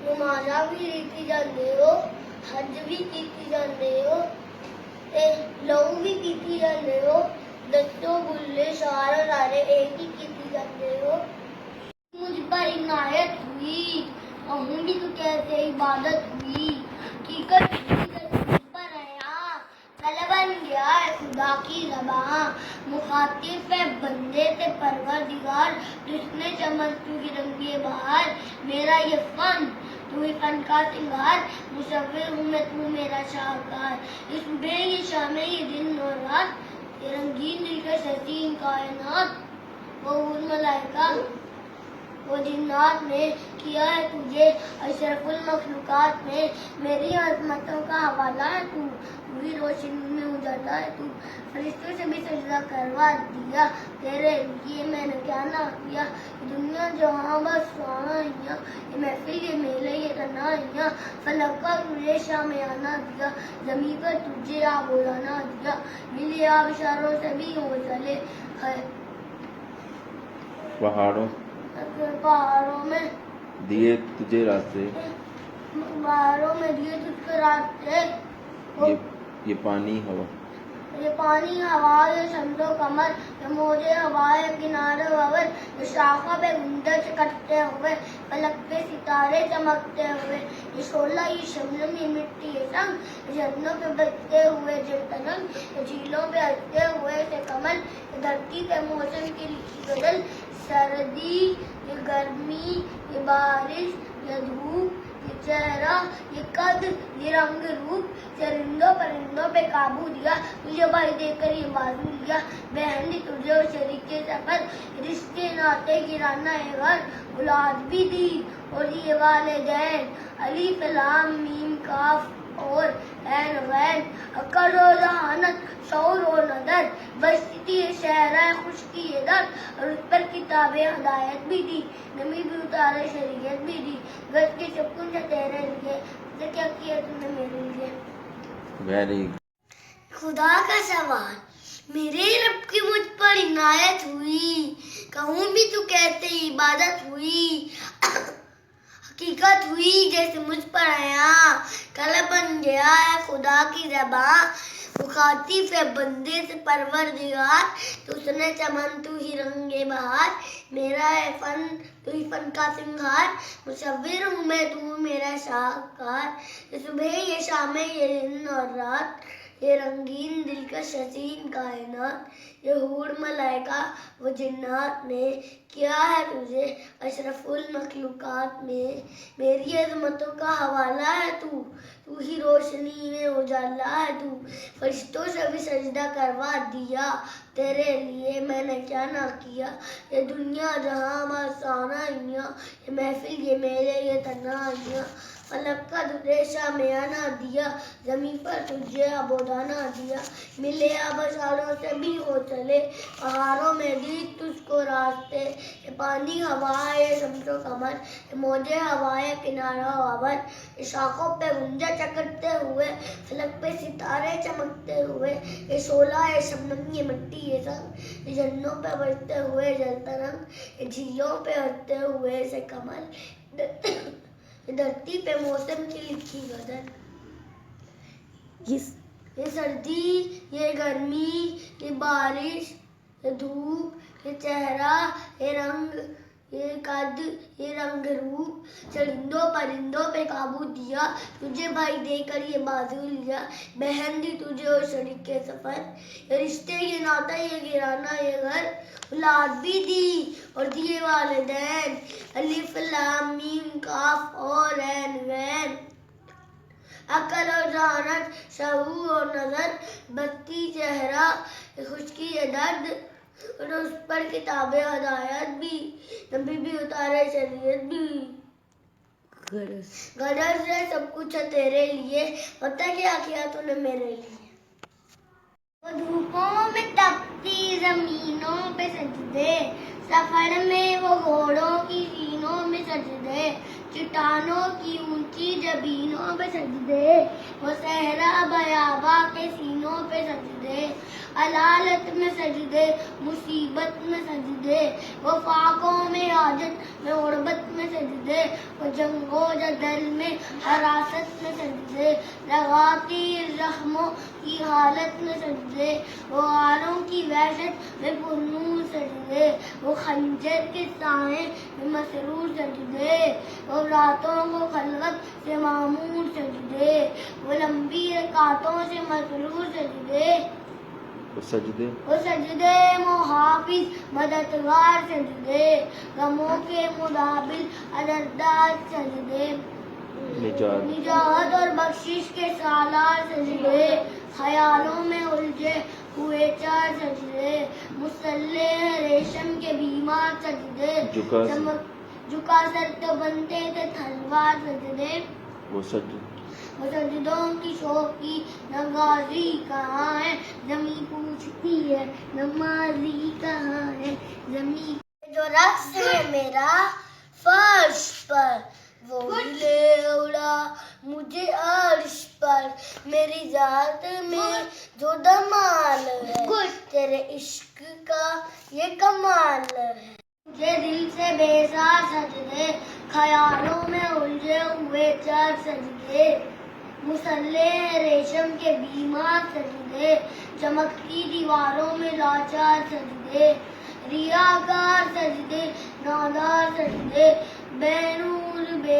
[SPEAKER 1] نمازاں بھی لیتی جاندے ہو, حج بھی کیتی جاندے ہو, تے لہو بھی پیتی جاندے ہو. دسو بلے شار سارے ایک ہی کیتی جاندے ہو. مجھ پر عنایت ہوئی اور ہوں بھی تو کیسے عبادت ہوئی. حقیقت مجھ پر آیا, کل بن گیا ہے خدا کی زبان. مخاطب ہے بندے تے پروردگار, جس نے چمن تو کی رنگی بہار. میرا یہ فن تو ہی فن کا سنگار, مصور ہوں میں تو میرا شاہکار. اس صبح یہ شام یہ دن اور رات, یہ رنگین دلکش حسین کائنات. وہ ملائکہ وہ جنات نے کیا ہے تجھے اشرف المخلوقات میں. میری عظمتوں کا حوالہ ہے تو, پوری روشنی میں اجالا ہے تو. فرشتوں سے بھی سجدہ کروا دیا تیرے لیے میں نے کیا نہ کیا. دنیا جہاں بس سہانا, یہ محفل یہ میلے یہ تنہائیاں. فلک کا تجھے شام آنا دیا, زمین پر تجھے آب اڑانا دیا. ملے آب اشاروں سے بھی ہو چلے پہاڑوں میں
[SPEAKER 2] دیے تجھے راستے,
[SPEAKER 1] پہاڑوں میں دیے تجھ کو راستے.
[SPEAKER 2] یہ پانی ہوا,
[SPEAKER 1] یہ پانی ہوا, یہ شمس و قمر, یہ موجے ہوا, یہ کنارے بور, یہ شاخہ پہ گنجر چکٹتے ہوئے, فلک پہ ستارے چمکتے ہوئے. یہ شعلہ یہ شبنم یہ مٹی یہ سنگ، یہ جھرنوں پہ بجتے ہوئے جل ترنگ، یہ جھیلوں پہ ہنستے ہوئے سے کمل، یہ دھرتی پہ موسم کی لکھی غزل، سردی یہ گرمی یہ بارش یہ دھوپ یہ چہرہ یہ قد یہ رنگ روپ، چرندوں پرندوں پہ قابو دیا، تجھے بھائی دے کر یہ بازو لیا، بہن دی تجھے اور شریک سفر، رشتے ناطے گرانا ہے گھر، اولاد بھی دی اور یہ والدین، الف لام میم کاف اور عین غین، عقل و ذہانت شعور و نظر، بستی شہرہ خشکی یہ در، اور اس پر کتاب ہدایت بھی دی، نمی بھی اتارے شریعت بھی دی، گز کے سکون سے تیرے لیے، اسے کیا کیا تم نے میرے لیے؟
[SPEAKER 2] ویری
[SPEAKER 1] خدا کا سوال، میرے رب کی مجھ پر عنایت ہوئی، کہوں بھی تو کہتے عبادت ہوئی، حقیقت ہوئی جیسے مجھ پر آیا، کلام بن گیا ہے خدا کی زبان، مخاطب ہے بندے سے پروردگار، تو اس نے چمن تو ہی رنگ بہار، میرا ہے فن تو ہی فن کا سنگھار، مصور ہوں میں تو میرا شاہکار، یہ صبح یہ شام یہ دن اور رات، یہ رنگین دلکش حسین کائنات، یہ حور ملائکہ و جنات میں، کیا ہے تجھے اشرف المخلوقات میں، میری عظمتوں کا حوالہ ہے تو ہی روشنی میں اجالا ہے تو، فرشتوں سے بھی سجدہ کروا دیا، تیرے لیے میں نے کیا نہ کیا، یہ دنیا جہاں مستانیاں، یہ محفل یہ میرے یہ تنہائیاں، فلک کا تجھے شامیانہ دیا، زمین پر تجھے عبودانہ دیا، ملے آبشاروں سے بھی ہو چلے، پہاڑوں میں دی تجھ کو راستے، یہ پانی ہوا یہ شمس و قمر، یہ موجے ہوا یہ کنارہ آور، یہ شاخوں پہ غنچہ چکرتے ہوئے، فلک پہ ستارے چمکتے ہوئے، یہ شعلہ یہ شبنم یہ مٹی یہ سنگ، یہ جھرنوں پہ بجتے ہوئے جل ترنگ، یہ جھیلوں پہ ہنستے ہوئے سے کمل، یہ دھرتی پہ موسم کی لکھی غزل، یہ سردی یہ گرمی یہ بارش یہ دھوپ یہ چہرہ یہ رنگ یہ قد یہ رنگ روپ، چرندوں پرندوں پہ قابو دیا، تجھے بھائی دے کر یہ بازو لیا، بہن دی تجھے اور شریک کے سفر، یہ رشتے یہ ناطہ یہ گرانا یہ گھر، اولاد بھی دی اور دیے والدین، الف لام میم کاف اور عین غین، عقل اور ذہانت شعور اور نظر، بستی چہرہ خشکی یہ درد، اور اس پر کتاب ہدایت بھی، نبی بھی اتارے شریعت بھی، غرض ہے سب کچھ ہے تیرے لیے، پتہ کیا کیا تو نے میرے لیے، وہ دھوپوں میں تپتی زمینوں پہ سجدے، سفر میں وہ گھوڑوں کی سینوں میں سجدے، چٹانوں کی اونچی جبینوں پہ سجدے، وہ صحرا بیاباں کے سینوں پہ سجدے، علالت میں سجدے مصیبت میں سجدے، وہ فاقوں میں حاجت میں غربت میں سجدے، وہ جنگ و جدل میں حراست میں سجدے، لگاتی زخموں کی حالت میں سجدے، وہ غاروں کی وحشت میں پرنور سجدے، وہ خنجر کے سائے میں مسرور سجدے، وہ راتوں کو خلوت سے معمور سجدے، وہ لمبی رکعتوں سے مسرور سجدے، وہ سجدے محافظ مددگار سجدے، غموں کے مدابل عدددار سجدے، نجات اور بخشش کے سالار سجدے، خیالوں میں الجھے ہوئے چار سجدے، مسلح ریشم کے بیمار سجدے، جھکا سر تو بنتے تھے تلوار سجدے، وہ سجدوں کی شوقی نوازی کہاں ہے، زمین پوچھتی ہے نمازی کہاں ہے، زمین جو رقص ہے میرا فرش پر، وہ لے اڑا مجھے عرش پر، میری ذات میں جو دمال ہے، تیرے عشق کا یہ کمال ہے، مجھے دل سے بیزار سجدے، خیالوں میں الجھے ہوئے چار سجدے، مسلح ریشم کے بیمار سجدے، چمکتی دیواروں میں لاچار سجدے، ریاکار سجدے نادار سجدے، بے نور بے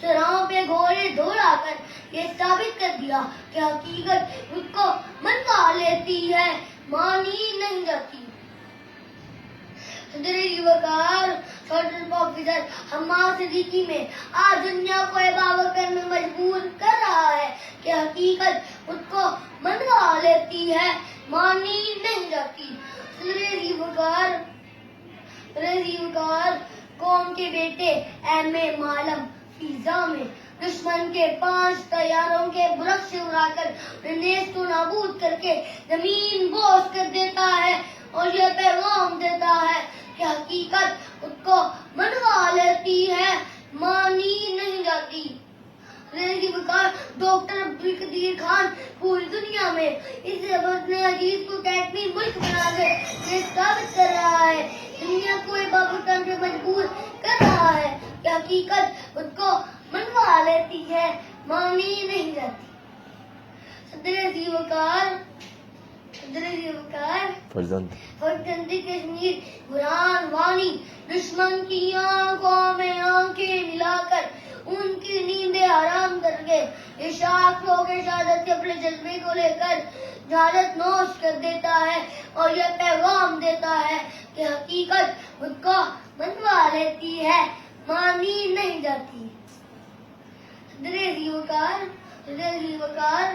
[SPEAKER 1] سراہوں پہ گھوڑے دوڑا کر یہ ثابت کر دیا کہ حقیقت اس کو منوا لیتی ہے، مانی نہیں جاتی۔ صدر وقار سرجن پروفیسر حماد صدیقی میں آج دنیا کو عبادت کرنے میں مجبور کر رہا ہے کہ حقیقت اس کو منوا لیتی ہے، مانی نہیں جاتی۔ صدر وقار قوم کے بیٹے ایم اے معلم فضا میں دشمن کے 5 طیاروں کے برق سے اڑا کر انہیں نیست و نابود کر کے زمین بوس کر دیتا ہے اور یہ پیغام دیتا ہے کہ حقیقت اس کو منوا لیتی ہے، مانی نہیں جاتی۔ ڈاکٹر عبدالقدیر خان پوری دنیا میں اس اپنے عزیز کو کیٹمی ملک بنا کر یہ ثابت کر رہا ہے، دنیا کو عبادت کرنے پہ مجبور کر رہا ہے کہ حقیقت اس کو منوا لیتی ہے، مانی نہیں جاتی۔ صدر وقار فرزند کشمیر قرآن وانی دشمن کی آنکھوں میں آنکھیں ملا کر ان کی نیندیں حرام کر کے یہ شاخ لوگ شہادت کے اپنے جذبے کو لے کر جہالت نوش کر دیتا ہے اور یہ پیغام دیتا ہے کہ حقیقت اس کو منوا لیتی ہے، مانی نہیں جاتی۔ صدر وقار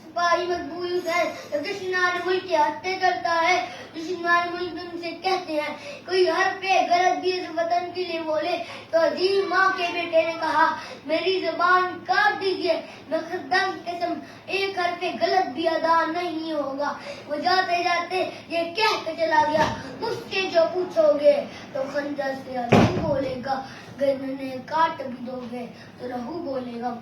[SPEAKER 1] سپاہی مقبول حسین جب دشمنان ملک کی ہتھے کرتا ہے، دشمنان ملک ان سے کہتے ہیں کوئی حرف پہ غلط بھی اس وطن کے لیے بولے تو عظیم ماں کے بیٹے نے کہا میری زبان کاٹ دیجئے، میں خدا کی قسم ایک حرف پہ غلط بھی ادا نہیں ہوگا۔ وہ جاتے جاتے یہ کہہ کے چلا گیا مجھ سے جو پوچھو گے تو خنجر سے عظیم بولے گا، گردنیں کاٹ بھی دو گے تو رہو بولے گا۔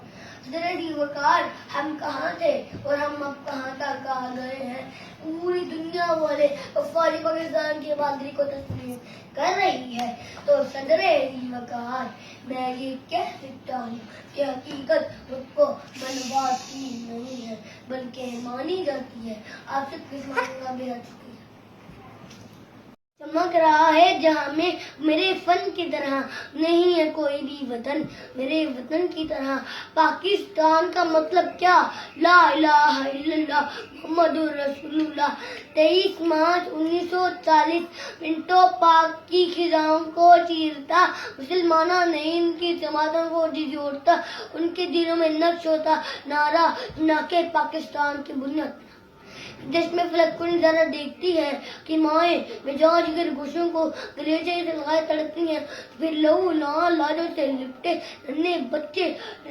[SPEAKER 1] صدر وقار ہم کہاں تھے اور ہم اب کہاں تک آ گئے ہیں، پوری دنیا والے افواج پاکستان کی بہادری کو تسلیم کر رہی ہے تو صدر وقار میں یہ کہہ سکتا ہوں کہ حقیقت اس کو منواتی نہیں ہے بلکہ مانی جاتی ہے۔ آپ سب کے سامنے کا بے حد شکریہ۔ چمک رہا ہے جہاں میں میرے فن کی طرح نہیں ہے کوئی بھی وطن، میرے وطن کی طرح پاکستان کا مطلب کیا، لا الہ الا اللہ محمد رسول اللہ۔ 23 مارچ 1940 منٹو پاک کی خزاؤں کو چیرتا، مسلمانوں نے ان کی جماعتوں کو جھنجھوڑتا، ان کے دلوں میں نقش ہوتا نعرہ نہ کہ پاکستان کی بنیاد۔ جس میں فلک کو نظارہ دیکھتی ہے کہ مائیں بجان جگر گوشوں کو گلیچے سے لگائے تڑپتی ہیں، پھر لہو لعان لاجوں سے لپٹے ننھے بچے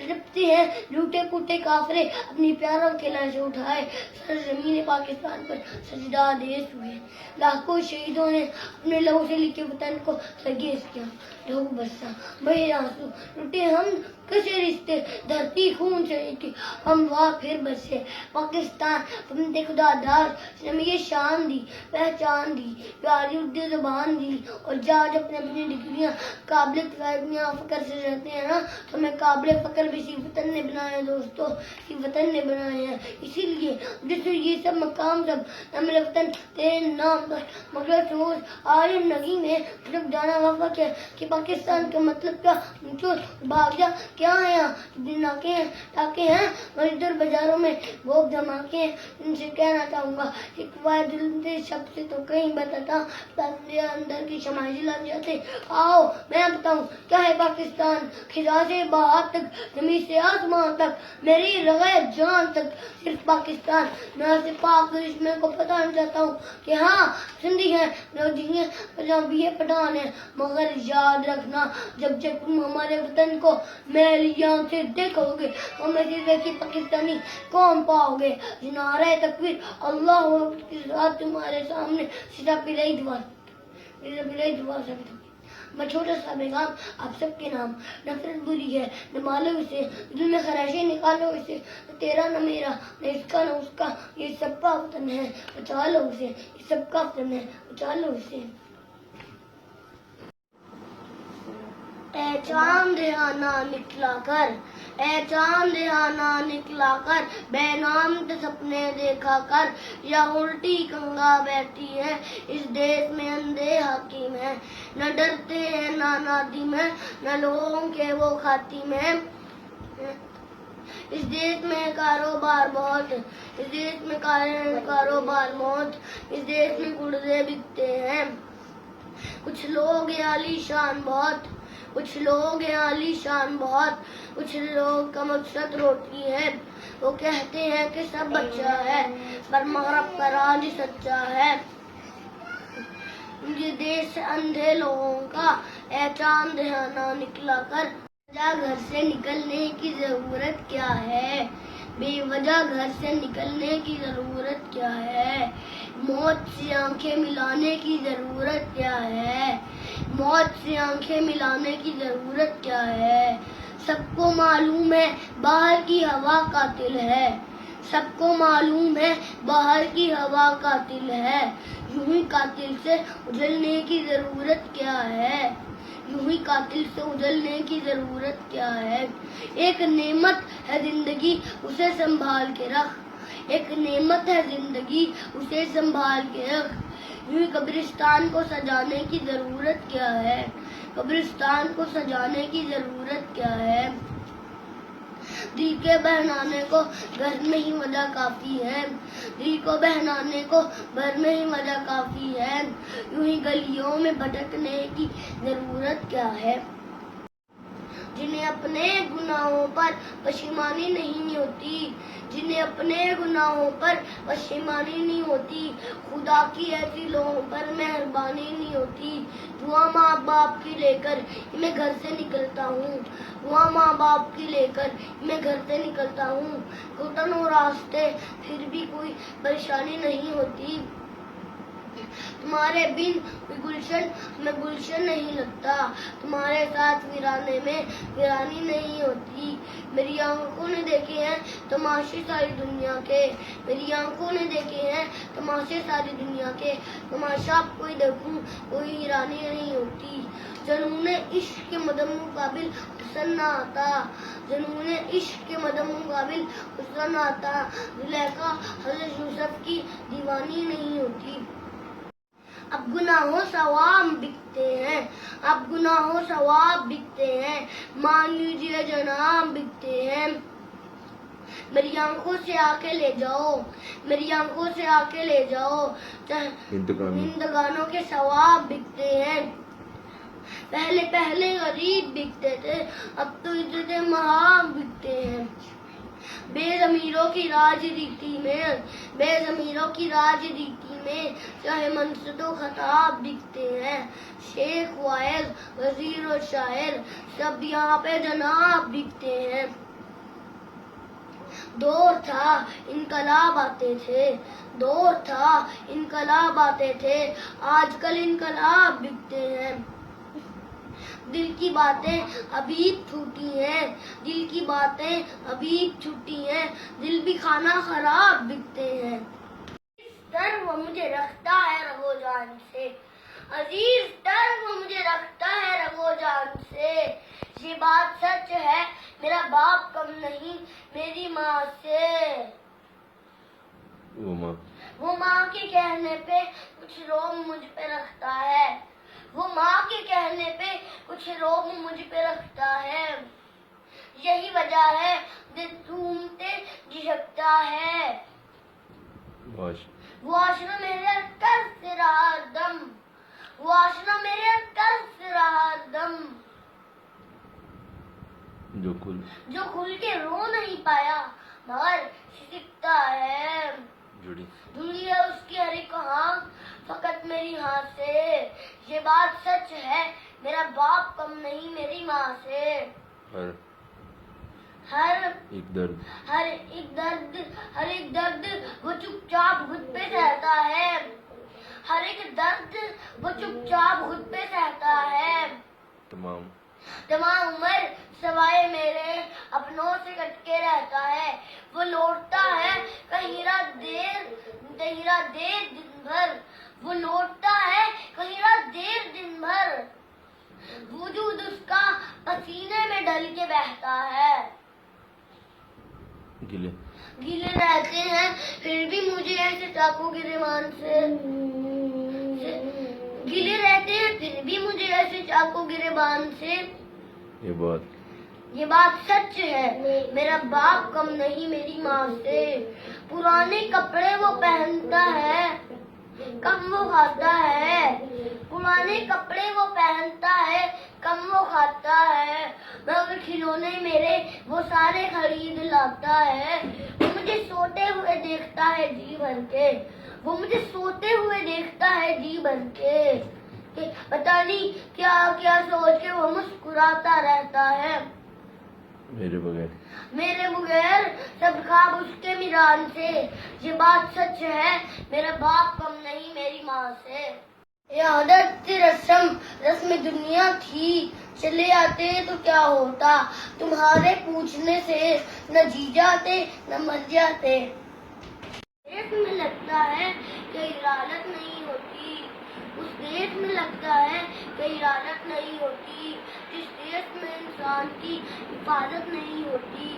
[SPEAKER 1] لپتے ہیں، لوٹے پوٹے کافرے اپنی پیاروں کے لاشیں اٹھائے سرزمین پاکستان پر سجدہ دیس ہوئے۔ لاکھوں شہیدوں نے اپنے لہو سے لکھے وطن کو سرگیز کیا، لہو برسا بہے آنسو، ٹوٹے ہم کسے رشتے، دھرتی خون سے لکھی ہم واہ پھر برسے۔ پاکستان بندے خدا دار اس نے مجھے شان دی، پہچان دی، پیاری اردو زبان دی، اور جاج اپنے اپنی ڈگریاں قابل تعریفیاں فخر سے رہتے ہیں نا، تو میں قابل فخر بھی اسی وطن نے بنایا ہے دوستو، اسی وطن نے بنایا ہے۔ اسی لیے جس یہ سب مقام سب میرے وطن تیرے نام پر مگر سوز آج نگی میں جب جانا وفا کیا کہ پاکستان کا مطلب کیا، جو بھاگ جا کیا ہے یہاں ناکے ہیں ٹاکے ہیں اور ادھر بازاروں میں بھوک دھماکے ہیں۔ ان سے کہنا چاہوں گا ایک بار دل سے شب سے تو کہیں بتاتا میرے اندر کی شمائیں جلا جاتے۔ آؤ میں بتاؤں کیا ہے پاکستان، خدا سے بہار تک زمین سے آسمان تک میری رگے جان تک صرف پاکستان۔ میں اسے پاک کرشمے کو بتانا چاہتا ہوں کہ ہاں سندھی ہیں، لودھی ہیں، پنجابی ہیں، پٹھان ہیں، مگر یاد رکھنا جب جب تم ہمارے وطن کو میلی آنکھ سے دیکھو گے تو میں دیکھی پاکستانی قوم پاؤ گے۔ نعرہ تکبیر اللہ اکبر کے ساتھ تمہارے سامنے سیدھا پلائی دعا سکتا ہوں۔ میں چھوٹا سا پیغام آپ سب کے نام، نفرت بری ہے نہ مالو اسے، دل میں خراشیں نکالو اسے، نہ تیرا نہ میرا نہ اس کا نہ اس کا، یہ سب کا وطن ہے بچا لو اسے، یہ سب کا وطن ہے بچا لو اسے۔ اے چاند آنا نکلا کر، اے چاند آنا نکلا کر، بے نام کے سپنے دیکھا کر، یا الٹی کنگا بیٹھی ہے اس دیش میں اندھے حاکم ہے، نہ ڈرتے ہیں نہ نادم ہے، نہ لوگوں کے وہ خاتم ہے۔ اس دیش میں کاروبار بہت، اس دیش میں کاروبار بہت، اس دیش میں گردے بکتے ہیں۔ کچھ لوگ ہیں عالی شان بہت، کچھ لوگ ہیں عالی شان بہت، کچھ لوگ کا مقصد روٹی ہے۔ وہ کہتے ہیں کہ سب اچھا ہے، پر مغرب کا راج سچا ہے۔ یہ دیش اندھے لوگوں کا، اے چاند نہ نکلا کر۔ وجہ گھر سے نکلنے کی ضرورت کیا ہے، بے وجہ گھر سے نکلنے کی ضرورت کیا ہے؟ موت سے آنکھیں ملانے کی ضرورت کیا ہے، موت سے آنکھیں ملانے کی ضرورت کیا ہے؟ سب کو معلوم ہے باہر کی ہوا قاتل ہے، سب کو معلوم ہے باہر کی ہوا قاتل ہے۔ یوں ہی قاتل سے اجلنے کی ضرورت کیا ہے، یوں ہی قاتل سے اجلنے کی ضرورت کیا ہے؟ ایک نعمت ہے زندگی، اسے سنبھال کے رکھ، ایک نعمت ہے زندگی، اسے سنبھال کے رکھ۔ یوں ہی قبرستان کو سجانے کی ضرورت کیا ہے، قبرستان کو سجانے کی ضرورت کیا ہے؟ دل کے بہلانے کو گھر میں ہی وجہ کافی ہے، دل کو بہلانے کو گھر میں ہی وجہ کافی ہے۔ یوں ہی گلیوں میں بھٹکنے کی ضرورت کیا ہے؟ جنہیں اپنے گناہوں پر پشیمانی نہیں ہوتی، جنہیں اپنے گناہوں پر پشیمانی نہیں ہوتی، خدا کی ایسی لوگوں پر مہربانی نہیں ہوتی۔ دعا ماں باپ کی لے کر میں گھر سے نکلتا ہوں، دعا ماں باپ کی لے کر میں گھر سے نکلتا ہوں۔ گھٹن ہو راستے پھر بھی کوئی پریشانی نہیں ہوتی، تمہارے بن گلشن میں گلشن نہیں لگتا، تمہارے ساتھ ویرانے میں ویرانی نہیں ہوتی۔ میری آنکھوں نے دیکھے ہیں تماشے ساری دنیا کے، میری آنکھوں نے دیکھے ہیں تماشے ساری دنیا کے، تماشا کوئی دیکھوں کوئی ویرانی نہیں ہوتی۔ جنون عشق کے مدم مقابل حسن نہ آتا، جنون عشق کے مدم مقابل حسن نہ آتا۔ زلیخا حضرت یوسف کی دیوانی نہیں ہوتی۔ اب گناہوں ثواب بکتے ہیں، اب گناہوں ثواب بکتے ہیں، مان لیجیے جناب بکتے ہیں۔ میری آنکھوں سے آ کے لے جاؤ، میری آنکھوں سے آ کے لے جاؤ، زندگانوں کے ثواب بکتے ہیں۔ پہلے پہلے غریب بکتے تھے، اب تو عزت مآب بکتے ہیں۔ بے ضمیروں کی راجنیتی میں، بے ضمیروں کی راجنیتی میں چاہے منصب و خطاب دکھتے ہیں۔ شیخ وائز وزیر و شاعر سب یہاں پہ جناب دکھتے ہیں۔ دور تھا انقلاب آتے تھے، دور تھا انقلاب آتے تھے، آج کل انقلاب دکھتے ہیں۔ دل کی باتیں ابھی چھوٹی ہیں، دل کی باتیں ابھی چھوٹی ہیں، دل بھی کھانا خراب بکتے ہیں۔ تر وہ مجھے رکھتا ہے رگو جان سے، عزیز تر وہ مجھے رکھتا ہے رگو جان سے۔ یہ بات سچ ہے میرا باپ کم نہیں میری ماں سے۔ وہ ماں کے کہنے پہ کچھ روب مجھ پہ رکھتا ہے، وہ ماں کے کہنے پہ کچھ روب مجھ پہ رکھتا ہے۔ یہی وجہ ہے دل ڈھونڈتے جھجکتا ہے، وہ آشنا میرے کر سے رہا دم، وہ آشنا میرے کر سے رہا دم۔ جو کھل کے رو نہیں پایا مگر سکتا ہے، دھلی ہے اس کی ہر ایک آنکھ فقط میری ہاں سے۔ یہ بات سچ ہے میرا باپ کم نہیں میری ماں سے۔ ہر ایک درد وہ چپ چاپ خود پہ سہتا ہے، ہر ایک درد وہ چپ چاپ خود پہ سہتا ہے۔ تمام عمر سوائے میرے اپنوں سے کٹ کے رہتا ہے، وہ لوٹتا ہے کہیں رات دیر دن بھر، وہ لوٹتا ہے کہیں رات دیر دن بھر۔ وجود اس کا پسینے میں ڈل کے بہتا ہے، گیلے رہتے ہیں پھر بھی مجھے ایسے چاقو گریبان سے گلے رہتے ہیں پھر بھی مجھے ایسے چاقو گریبان سے. یہ بات سچ ہے. میرا باپ کم نہیں میری ماں سے. پرانے کپڑے وہ پہنتا ہے کم وہ کھاتا ہے. پرانے کپڑے وہ پہنتا ہے کم وہ کھاتا ہے. مگر کھلونے میرے وہ سارے خرید لاتا ہے. وہ مجھے سوتے ہوئے دیکھتا ہے جی بھر کے. وہ مجھے سوتے ہوئے دیکھتا ہے جی بھر کے. کہ پتہ نہیں کیا کیا سوچ کے وہ مسکراتا رہتا ہے. میرے بغیر سب خواب اس کے میران سے. یہ بات سچ ہے. میرا باپ کم نہیں میری ماں سے. یہ عادت رسم دنیا تھی. چلے آتے تو کیا ہوتا. تمہارے پوچھنے سے نہ جی جاتے نہ مر جاتے. دیش میں لگتا ہے کہ ارادت نہیں ہوتی. اس دیش میں لگتا ہے کہ ارادت نہیں ہوتی. جس دیش میں انسان کی حفاظت نہیں ہوتی.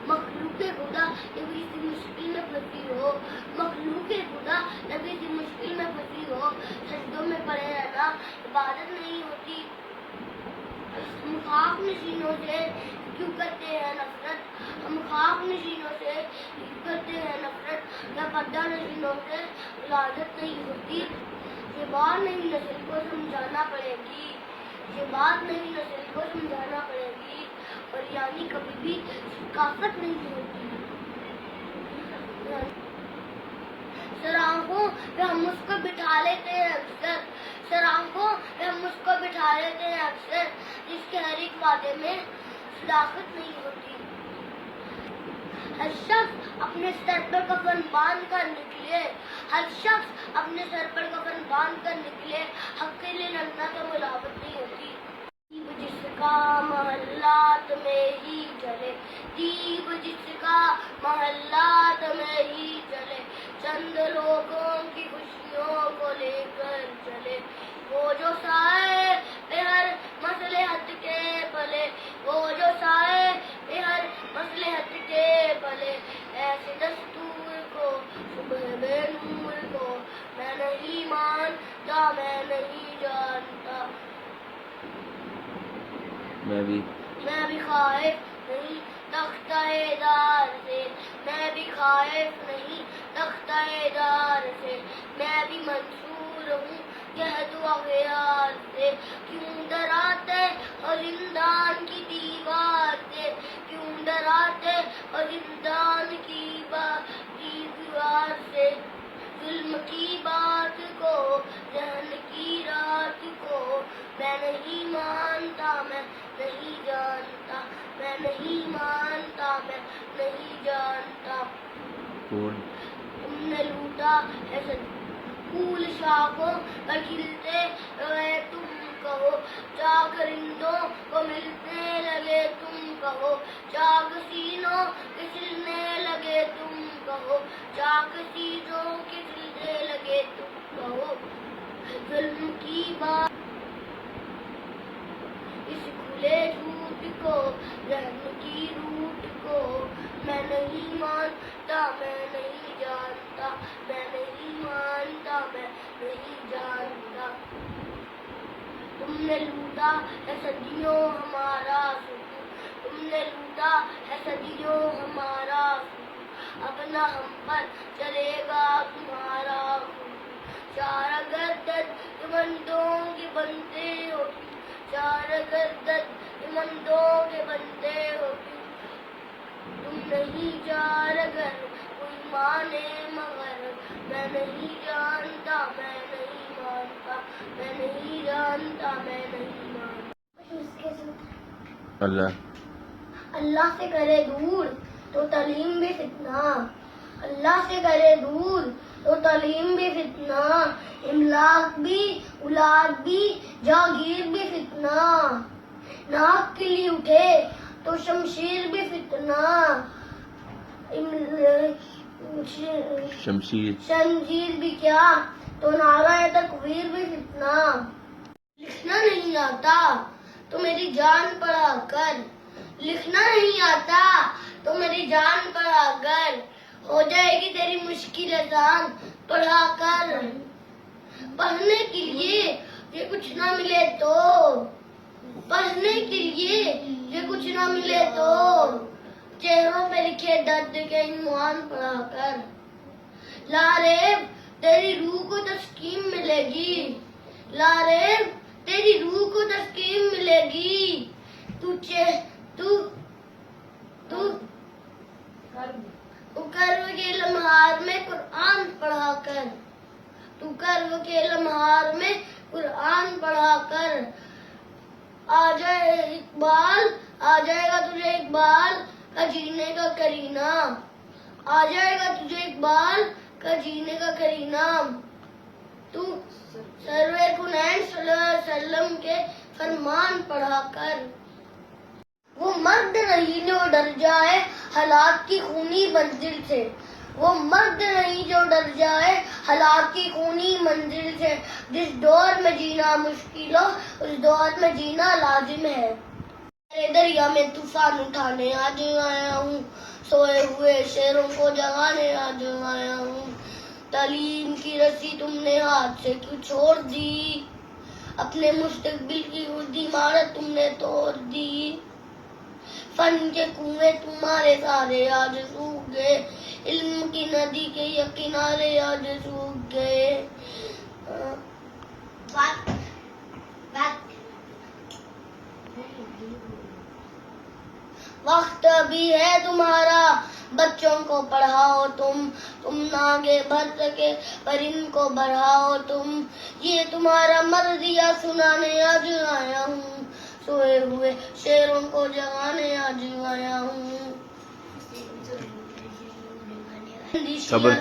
[SPEAKER 1] مخلوق خدا کبھی سی مشکل میں پھنسی ہو. مخلوق خدا کبھی سی مشکل میں پھنسی ہو. سجدوں میں پڑے رہنا عبادت نہیں ہوتی. ہم خاک نشینوں سے کیوں کرتے ہیں نفرت. ہم خاک نشینوں سے کیوں کرتے ہیں نفرت. یا پردہ نشینوں سے ولادت نہیں ہوتی. یہ بات نئی نسل کو سمجھانا پڑے گی. یہ بات نئی نسل کو سمجھانا پڑے گی. اور یعنی کبھی بھی ثقافت نہیں ہوتی. سر آنکھوں پہ ہم اس کو بٹھا لیتے ہیں اکثر. سر آنکھوں پہ ہم اس کو بٹھا لیتے ہیں اکثر. جس کے ہر ایک وعدے میں صداقت نہیں ہوتی. ہر شخص اپنے سر پر کفن باندھ کر نکلے. ہر شخص اپنے سر پر کفن باندھ کر نکلے. حق کے لیے لڑنا تو ملاوٹ نہیں ہوتی. دیو جس کا محلات میں ہی جلے. دیو جس کا محلات میں ہی جلے. چند لوگوں کی خوشیوں کو لے کر چلے. وہ جو سائے پہ ہر مصلحت کے پلے. وہ جو سائے پہ ہر مصلحت کے پلے. ایسے دستور کو صبح بے نور کو میں نہیں مانتا میں نہیں جانتا. میں بھی خائف نہیں تختہ دار سے. میں بھی خائف نہیں تختہ دار سے. میں بھی منصور ہوں قحط و غیار سے. کیوں ڈراتے اور زندان کی دیوار سے. کیوں ڈراتے اور زندان کی دیوار سے. ظلم کی بات کو ذہن کی رات کو میں نہیں مانتا میں نہیں جانتا. میں نہیں مانتا میں نہیں جانتا. تم نے لوٹا ہے پھول شاخوں پر کھلتے رہے تم کہو. چاک رندوں کو ملنے لگے تم کہو. چاک سینوں کے سلنے لگے تم کہو. چاک سینوں کے سلنے لگے تم کہو. ظلم کی بات اس کھلے جھوٹ کو رحم کی روٹ کو میں نہیں مانتا میں نہیں جانتا. میں نہیں مانتا میں نہیں جانتا. تم نے لوٹا ہے صدیوں ہمارا سکون. تم نے لوٹا ہے صدیوں ہمارا سکون. اب نہ ہم پر چلے گا تمہارا خون. چار گردد بندوں کے بنتے ہو. چار گردد بندوں کے بنتے ہو. تم نہیں چار گر کوئی مانے مگر. میں نہیں جانتا میں نہیں مانتا. میں نہیں جانتا میں نہیں مانتا. اللہ سے کرے دور تو تعلیم بھی فتنہ. اللہ سے کرے دور تو تعلیم بھی فتنہ. املاک بھی اولاد بھی جاگیر بھی فتنہ. ناک کلی اٹھے تو شمشیر بھی فتنہ. شمشیر بھی کیا تو نعرہ تکبیر بھی فتنہ. لکھنا نہیں آتا تو میری جان پڑھا کر. لکھنا نہیں آتا تو میری جان پڑھا کر. ہو جائے گی تیری مشکل آسان پڑھا کر. پڑھنے کے لیے یہ کچھ نہ ملے تو پڑھنے کے لیے، یہ کچھ نہ ملے تو چہروں پہ لکھے درد کے عنوان پڑھا کر، لاریب تیری روح کو تسکین ملے گی، لاریب تیری روح کو تسکین ملے گی، تو کرو کے لمحات میں قرآن پڑھا کر، تو کرو کے لمحات میں قرآن پڑھا کر، آ جائے اقبال، آ جائے گا تجھے اقبال کا جینے کا کرینہ، آ جائے گا تجھے اقبال کا جینے کا کرینہ، تو سرور کنین صلی اللہ علیہ وسلم کے فرمان پڑھا کر، وہ مرد نہیں جو ڈر جائے حالات کی خونی منزل سے، وہ مرد نہیں جو ڈر جائے حالات کی خونی منزل سے، جس دور میں جینا مشکل ہو اس دور میں جینا لازم ہے، میرے دریا میں طوفان اٹھانے آج آیا ہوں، سوئے ہوئے شیروں کو جگانے آج آیا ہوں، تعلیم کی رسی تم نے ہاتھ سے کیوں چھوڑ دی، اپنے مستقبل کی اردی عمارت تم نے توڑ دی، فن کے کنویں تمہارے سارے آج سوکھ گئے، علم کی ندی کے یہ کنارے آج سوکھ گئے، وقت ابھی ہے تمہارا، بچوں کو پڑھاؤ تم ناگے بھر سکے پر ان کو بڑھاؤ تم، یہ تمہارا مرضیہ سنانے آج آیا ہوں، سوئے ہوئے شیروں کو جگانے آج آیا ہوں،
[SPEAKER 2] صبر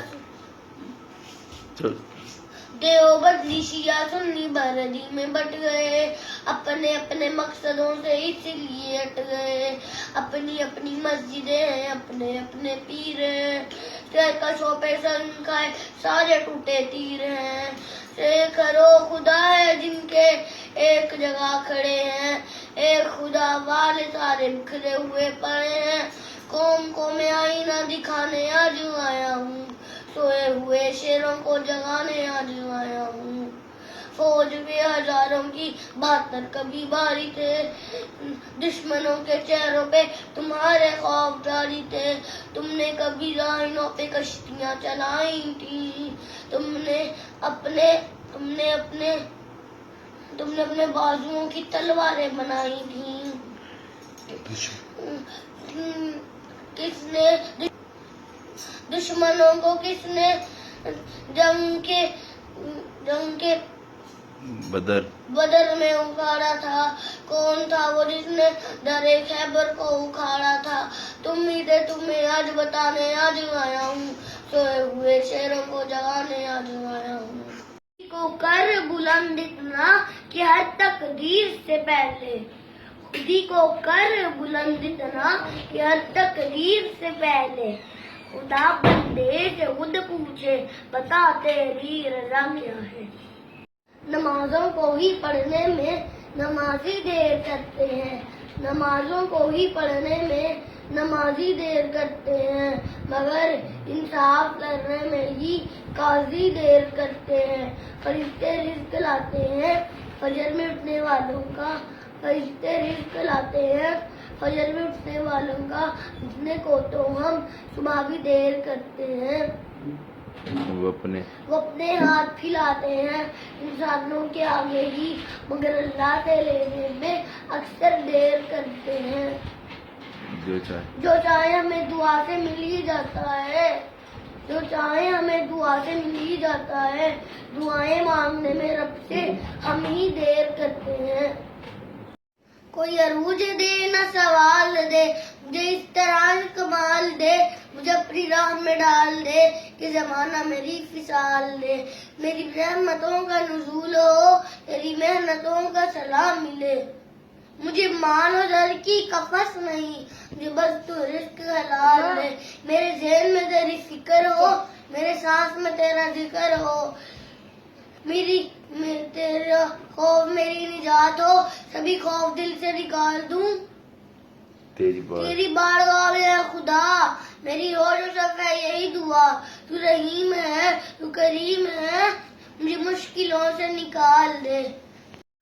[SPEAKER 1] دیوبندی شیعہ سنی بردی میں بٹ گئے، اپنے اپنے مقصدوں سے اس لیے ہٹ گئے، اپنی اپنی مسجدیں ہیں اپنے اپنے پیر ہیں، کہکشوں پہ سنکائے سارے ٹوٹے تیر ہیں، کرو خدا ہے جن کے ایک جگہ کھڑے ہیں، ایک خدا والے سارے بکھرے ہوئے پڑے ہیں، قوم کو میں آئینہ دکھانے آج آیا ہوں، سوئے ہوئے شیروں کو جگانے آج آیا ہوں، فوج میں ہزاروں کی بہتر کبھی باری تھے، دشمنوں کے چہروں پہ تمہارے خوف جاری تھے، تم نے کبھی لائنوں پہ کشتیاں چلائی تھی، تم نے اپنے بازوؤں کی تلواریں بنائی تھیں، کس نے دشمنوں کو کس نے جنگ کے بدر میں اکھاڑا تھا، کون تھا وہ جس نے درے خیبر کو اکھاڑا تھا، تمہیں آج بتانے آج آیا ہوں، سوئے ہوئے شیروں کو جگانے آج آیا ہوں، کو کر بلند اتنا کہ ہر تقدیر سے پہلے، خودی کو کر بلند اتنا کہ ہر تقدیر سے پہلے، خدا بندے سے خود پوچھے بتا تیری رضا کیا ہے، نمازوں کو ہی پڑھنے میں نمازی دیر کرتے ہیں، نمازوں کو ہی پڑھنے میں نمازی دیر کرتے ہیں، مگر انصاف کرنے میں ہی قاضی دیر کرتے ہیں، فرشتے رزق لاتے ہیں فجر میں اٹھنے والوں کا، فرشتے رزق لاتے ہیں فجر میں اٹھنے والوں کا، اٹھنے کو تو ہم صبح بھی دیر کرتے ہیں، وہ اپنے ہاتھ پھیلاتے ہیں انسانوں کے آگے ہی، مگر اللہ سے لینے میں اکثر دیر کرتے ہیں، جو چاہے ہمیں دعا سے مل ہی جاتا ہے، جو چاہے ہمیں دعا سے مل ہی جاتا ہے، دعائیں مانگنے میں رب سے ہم ہی دیر کرتے ہیں، کوئی عروج دے نہ سوال دے، مجھے اس طرح کمال دے، مجھے اپنی راہ میں ڈال دے کہ زمانہ میری فصال دے، میری رحمتوں کا نزول ہو، تیری محنتوں کا سلام ملے، مجھے مال و زر کی کفس نہیں، مجھے بس تو رزق حلال دے، میرے ذہن میں تیری فکر ہو، میرے سانس میں تیرا ذکر ہو، تیرا خوف میری نجات ہو، سبھی خوف دل سے نکال دوں، تیری بارگاہ میں ہے خدا، میری روز و شب ہے یہی دعا، تو رحیم ہے تو کریم ہے، مجھے مشکلوں سے نکال دے،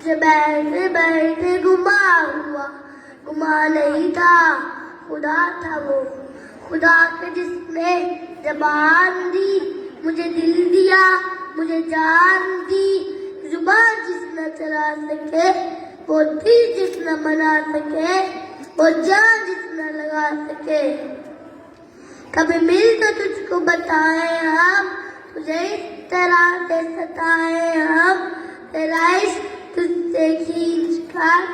[SPEAKER 1] مجھے بیٹھے بیٹھے گما ہوا، گما نہیں تھا خدا تھا وہ، خدا کے جس نے زبان دی، مجھے دل دیا، مجھے جان دی، زبان جس نہ چلا سکے، وہ دل جس نہ بنا سکے، وہ جان جس نہ لگا سکے۔ کبھی مل تو تجھ کو بتائیں ہم، تجھے اس طرح سے ستائیں ہم، تیرا عشق تجھ سے کھینچ کر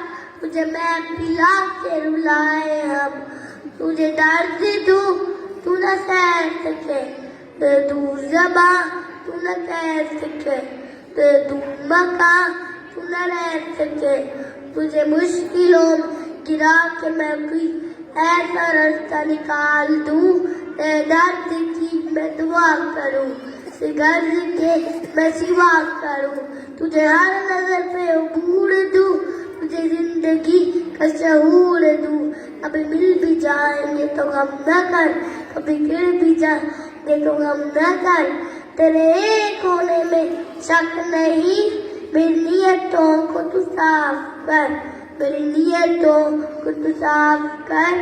[SPEAKER 1] تجھے میں پلا کے رلائیں ہم، تجھے درد دوں تو نہ سہ سکے، بے دور زباں تو نہ کہہ سکے، بے دور مکان تو نہ رہ سکے، تجھے مشکلوں گرا کے میں کوئی ایسا راستہ نکال دوں، تیرے درد کی میں دعا کروں، سے غرض کے میں سوا کروں، تجھے ہر نظر پہ عبور دوں، تجھے زندگی کا شعور دوں۔ کبھی مل بھی جائیں گے تو غم نہ کر، کبھی گر بھی جائیں گے تو غم نہ کر، تیرے ایک ہونے میں شک نہیں، میری نیتوں کو تو صاف کر، میری نیتوں کو تو صاف کر،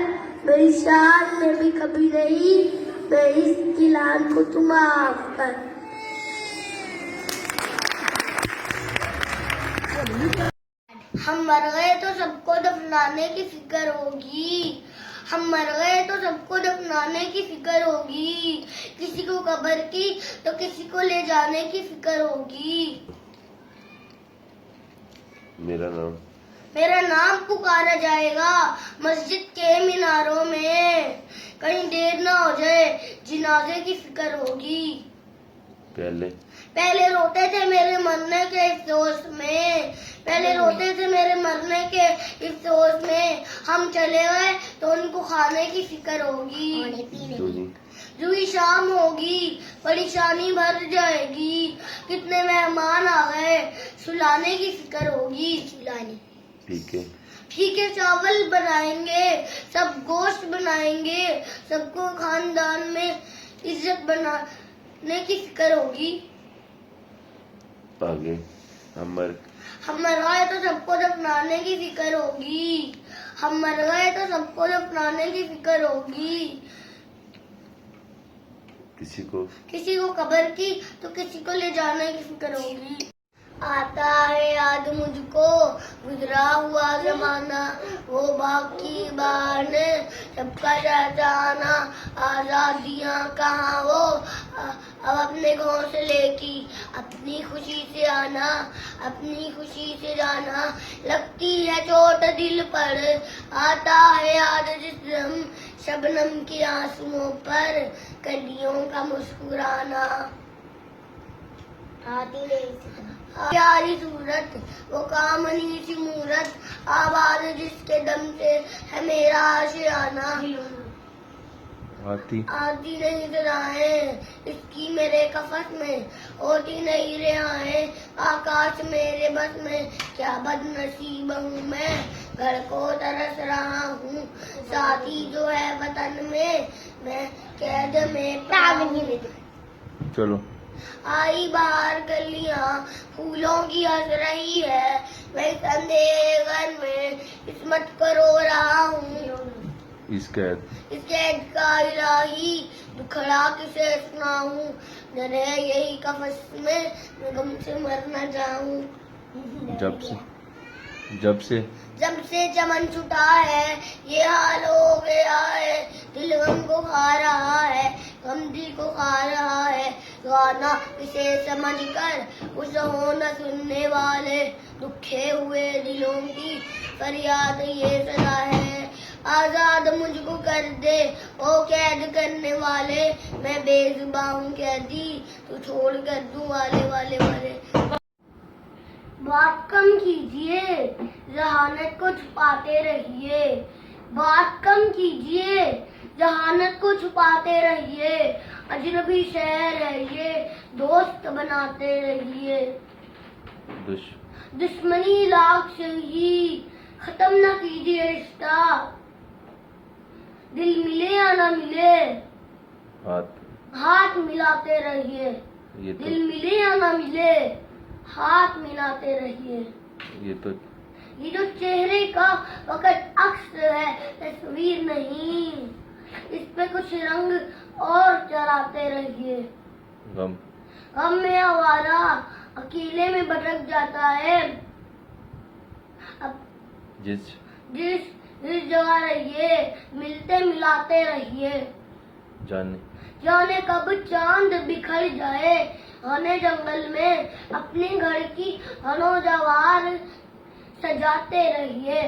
[SPEAKER 1] میری شان میں بھی کبھی نہیں، میں اس کی لان کو تو معاف کر۔ ہم مر گئے تو سب کو دفنانے کی فکر ہوگی، ہم مر گئے تو سب کو دفنانے کی فکر ہوگی، کسی کو قبر کی تو کسی کو لے جانے کی فکر ہوگی۔ میرا نام پکارا جائے گا مسجد کے میناروں میں، کہیں دیر نہ ہو جائے جنازے کی فکر ہوگی۔ پہلے روتے تھے میرے مرنے کے افسوس میں، پہلے روتے تھے میرے مرنے کے افسوس میں، ہم چلے گئے تو ان کو کھانے کی فکر ہوگی۔ جوئی شام ہوگی پریشانی بھر جائے گی، کتنے مہمان آ گئے سلانے کی فکر ہوگی۔ پھیکے چاول بنائیں گے، سب گوشت بنائیں گے، سب کو خاندان میں عزت بنانے کی فکر ہوگی۔ ہم مر گئے تو سب کو دفنانے کی فکر ہوگی، ہم مر گئے تو سب کو دفنانے کی فکر ہوگی، کسی کو قبر کی تو کسی کو لے جانے کی فکر ہوگی۔ آتا ہے یاد مجھ کو گزرا ہوا زمانہ، وہ باقی بار نے سب کا جانا، آزادیاں کہاں وہ اب اپنے گھونسلے کی، اپنی خوشی سے آنا، اپنی خوشی سے جانا، لگتی ہے چوٹ دل پر، آتا ہے یاد جس دم شبنم کی آنسوؤں پر، کلیوں کا مسکرانا۔ پیاری صورت وہ کامنی سی مورت، آواز جس کے دم سے ہے میرا آشیانہ، آتی نہیں سدائیں اس کی میرے قفس میں، ہوتی نہیں رہائیں آکاش میرے بس میں، کیا بد نصیب ہوں میں، گھر کو ترس رہا ہوں، ساتھی جو ہے وطن میں قید میں پڑا ہوں۔
[SPEAKER 3] چلو
[SPEAKER 1] آئی باہر گلیاں پھولوں کی ہنس رہی ہے، میں اس اندھیرے گھر میں قسمت کو رو رہا ہوں،
[SPEAKER 3] اس
[SPEAKER 1] قید کا الہی دکھڑا کسے سناؤں، ڈرے یہی قفس میں غم سے مر نہ جاؤں۔ جب سے چمن چھٹا ہے یہ حال ہو گیا ہے، دل غم کو کھا رہا ہے، غم دل کو کھا رہا ہے، گانا اسے سمجھ کر اس ہو نہ سننے والے، دکھے ہوئے دلوں کی فریاد یہ سزا ہے، آزاد مجھ کو کر دے او قید کرنے والے، میں بے زباں ہوں قیدی تو چھوڑ کر دوں والے والے والے۔ بات کم کیجیے ذہانت کو چھپاتے رہیے، بات کم کیجیے ذہانت کو چھپاتے رہیے، اجنبی شہر ہے یہ دوست بناتے رہیے، دشمنی لاکھ سے ہی ختم نہ کیجیے رشتہ، دل ملے یا نہ ملے ہاتھ ملاتے رہیے، دل ملے یا نہ ملے ہاتھ ملاتے رہیے۔
[SPEAKER 3] یہ تو
[SPEAKER 1] یہ جو چہرے کا وقت عکس ہے، تصویر نہیں، اس پہ کچھ رنگ اور چڑھاتے رہیے.
[SPEAKER 3] غم
[SPEAKER 1] غم میں آوارہ اکیلے میں بھٹک جاتا ہے. اب
[SPEAKER 3] جس
[SPEAKER 1] جس جگہ رہیے، ملتے ملاتے رہیے. جانے کب چاند بکھر جائے، گھنے جنگل میں اپنے گھر کی ہنو جوار سجاتے رہیے.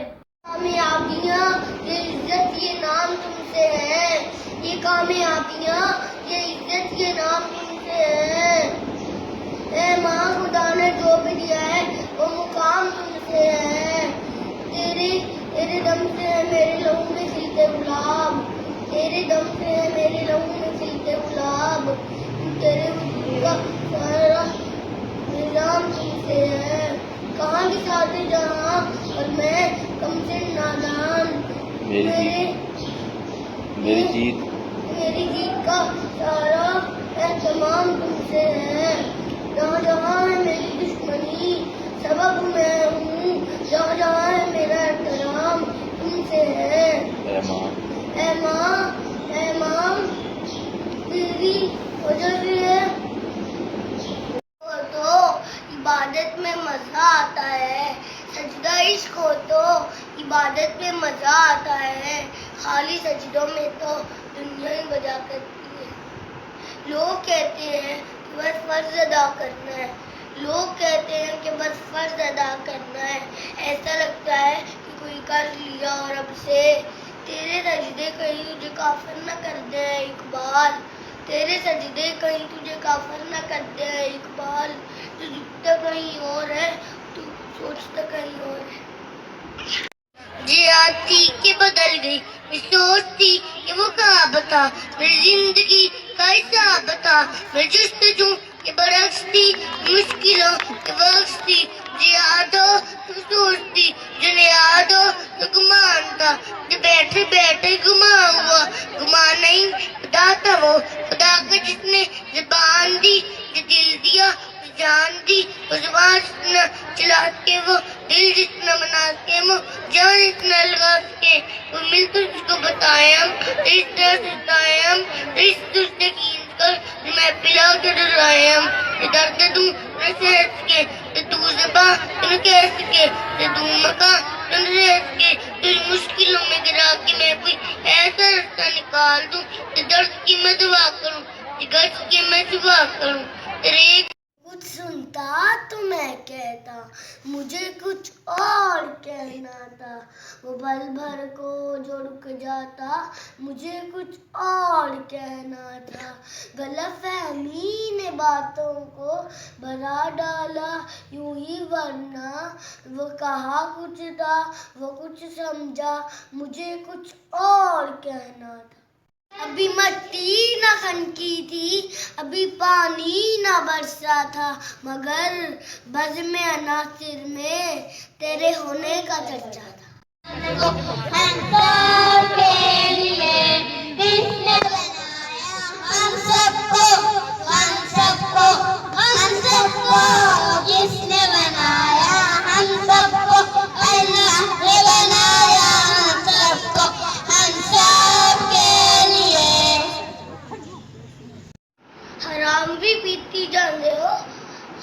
[SPEAKER 1] کامیابیاں یہ عزت یہ نام تم سے ہے، یہ کامیابیاں یہ عزت یہ نام تم سے ہے. اے ماں، خدا نے جو بھی دیا ہے وہ مقام تم سے ہے. تیرے دم سے ہے میرے لہو میں کھلتے گلاب، تیرے دم سے ہے میرے لہو میں کھلتے گلاب. تیرے وجود کا سارا نظام تم سے ہے. کہاں کی ساتھ جہاں اور میں کم سے نادان.
[SPEAKER 3] میری
[SPEAKER 1] جیت کا سارا اہتمام تم سے ہے. جہاں جہاں ہے میری دشمنی سبب میں ہوں، جہاں جہاں ہے میرا احترام تم سے ہے. اے ماں تیری وجہ سے ہے تو عبادت میں مزہ آتا ہے. سجدہ عشق ہو تو عبادت میں مزہ آتا ہے. خالی سجدوں میں تو دنیا ہی بجا کرتی ہے. لوگ کہتے ہیں کہ بس فرض ادا کرنا ہے، لوگ کہتے ہیں کہ بس فرض ادا کرنا ہے. ایسا لگتا ہے کہ کوئی کر لیا اور اب سے. تیرے سجدے کہیں تجھے کافر نہ کر دیں اقبال، تیرے سجدے کہیں تجھے کافر نہ کر دیں اقبال. تو جھکتا کہیں اور ہے، تو سوچتا کہیں اور ہے. یہ آتی کہ بدل گئی، میں سوچتی کہ وہ کہاں بتا، میری زندگی کا حساب بتا. میں جستجو کہ برستی مشکلوں کہ بخشتی. جو یاد ہو تو سوچتی، جو نہیں یاد ہو تو گمان تھا، جو بیٹھے بیٹھے گما ہوا. گما نہیں خدا تھا وہ، خدا کا جس نے زبان دی، جو دل دیا جو جان دی. وہ زبان جتنا چلا کے وہ دل جتنا بنا کے وہ جان اتنا لگا کے وہ مل کر اس کو بتائے ہم رشتہ ستائے ہم رشتہ یقین کر میں پلا کے ڈرائے ہم. یہ درد تم نہ سہ سکے تو زباں تم کہہ سکے تو مکان تم رہ سکے. تو مشکلوں میں گرا کے میں کوئی ایسا رستہ نکال دوں کہ درد کی میں دعا کروں، غرض کی میں دعا کروں. تیرے کچھ سنتا تو میں کہتا، مجھے کچھ اور کہنا تھا. وہ پل بھر کو جو رک جاتا، مجھے کچھ اور کہنا تھا. غلط فہمی نے باتوں کو بڑھا ڈالا یوں ہی، ورنہ وہ کہا کچھ تھا وہ کچھ سمجھا، مجھے کچھ اور کہنا تھا. ابھی مٹی نہ خنکی تھی، ابھی پانی نہ برسا تھا، مگر بزم عناصر میں تیرے ہونے کا چرچا تھا. ہم سب کے لیے کس نے بنایا ہم سب کو، ہم سب کو، ہم سب کو کس نے بنایا ہم سب کو. اللہ نے بنایا ہم سب کو، ہم سب کے لیے. حرام بھی پیتی جاندے ہو،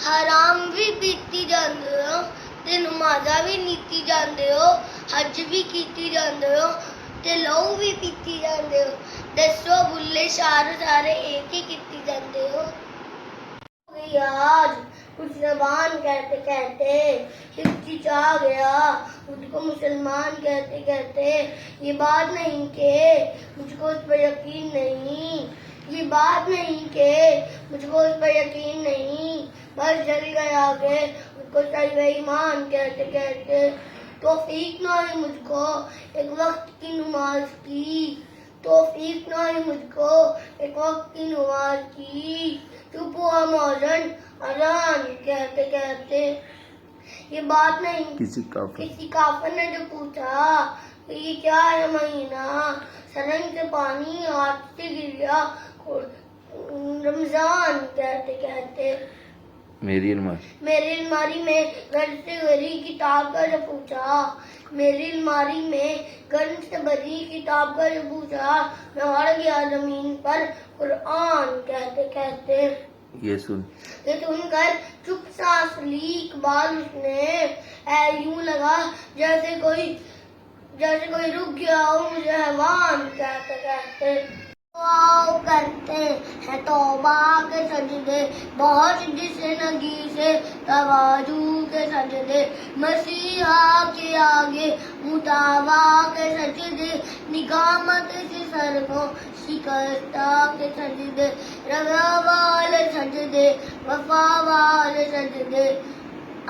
[SPEAKER 1] حرام بھی پیتی جاندے ہو، تے نمازاں بھی نیتی جاندے ہو، حج بھی کیتی جاندے ہو، تے لہو بھی پیتی جاندے ہو. دسو بلے شار سارے ایک ہی کیتی جاندے ہو. آج کچھ زبان کہتے کہتے ہچکچا گیا، مجھ کو مسلمان کہتے کہتے. یہ بات نہیں کہ مجھ کو اس پر یقین نہیں، یہ بات نہیں کہ مجھ کو اس پر یقین نہیں، بس جل گیا کہ مجھ کو صحیح ایمان کہتے کہتے. توفیق نہ ہوئی مجھ کو ایک وقت کی نماز کی، توفیق نہ ہوئی مجھ کو ایک وقت کی نماز کی. چپ ہوا موزن اذان کہتے کہتے. یہ بات نہیں کسی کافر نے جو پوچھا کہ یہ کیا ہے مہینہ، سرنگ سے پانی ہاتھ سے گریا رمضان کہتے کہتے.
[SPEAKER 3] میری الماری
[SPEAKER 1] میری الماری میں گھر سے بھری کتاب کا جو پوچھا، میری الماری میں گھر سے بھری کتاب کا جو پوچھا، میں اڑ گیا زمین پر قرآن کہتے کہتے۔
[SPEAKER 3] یہ سن
[SPEAKER 1] کر چپ سانس لی اقبال اس نے، اے یوں لگا جیسے کوئی رک گیا ہو مجھے حیوان کہتے کہتے۔ دعا کرتے ہیں توبہ کے سجدے، بہت جسے نگی سے تواضع کے سجدے، مسیحا کے آگے متابا کے سجدے، نگامت سے سر کو شکستہ کے سجدے، رضا والے سجدے، وفا والے سجدے،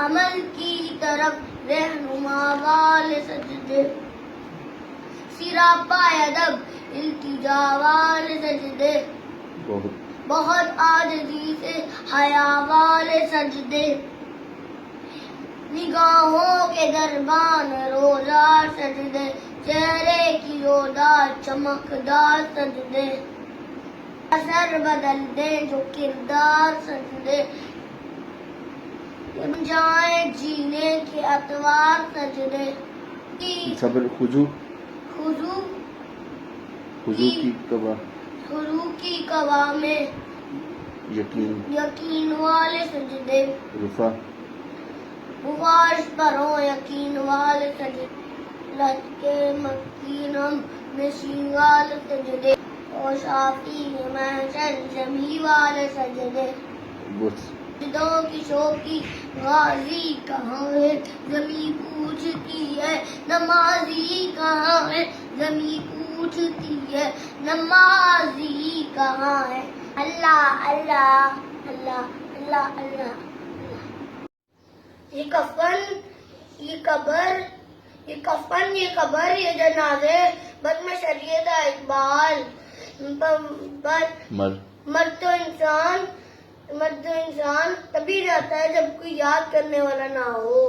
[SPEAKER 1] عمل کی طرف رہنما والے سجدے، سراپا ادب التجا والے سجدے، بہت عاجزی سے حیا والے سجدے، نگاہوں کے دربان روزہ سجدے، چہرے کی روزہ چمکدار سجدے، اثر بدل دے جو کردار سجدے، جائیں جینے کے اتوار سجدے،
[SPEAKER 3] صبر خضوع
[SPEAKER 1] کی قوا میں یقین والے سجدے، بخارش پر ہو یقین والے سجدے، لٹکے مکینم نشین والے سجدے، اور شافی محشر جمی والے سجدے، سجدوں کی شوقی غازی کہاں ہے زمین پوچھتی ہے نمازی کہاں ہے زمین پوچھتی ہے نمازی کہاں ہے، اللہ اللہ اللہ اللہ اللہ۔ یہ کفن یہ قبر یہ جنازے بدم شریعت اقبال، مرد تو انسان تبھی جاتا ہے جب کوئی یاد کرنے والا نہ ہو۔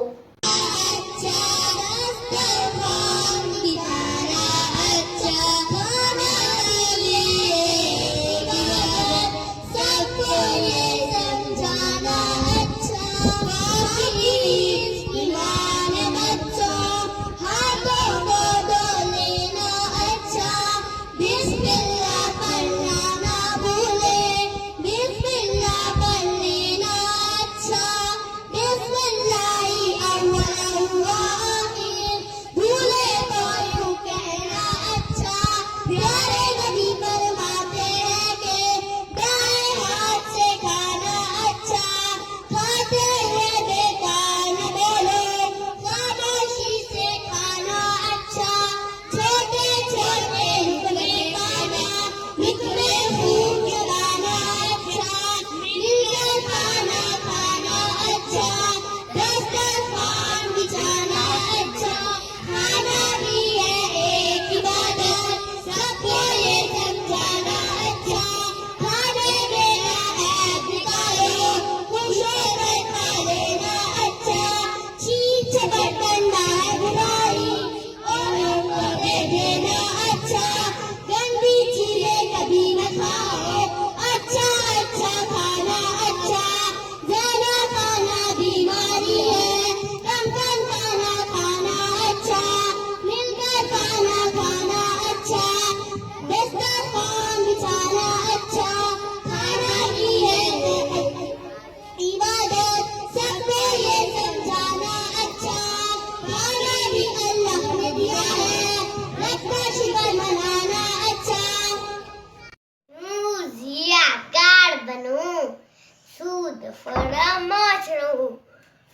[SPEAKER 1] فراموش رہوں،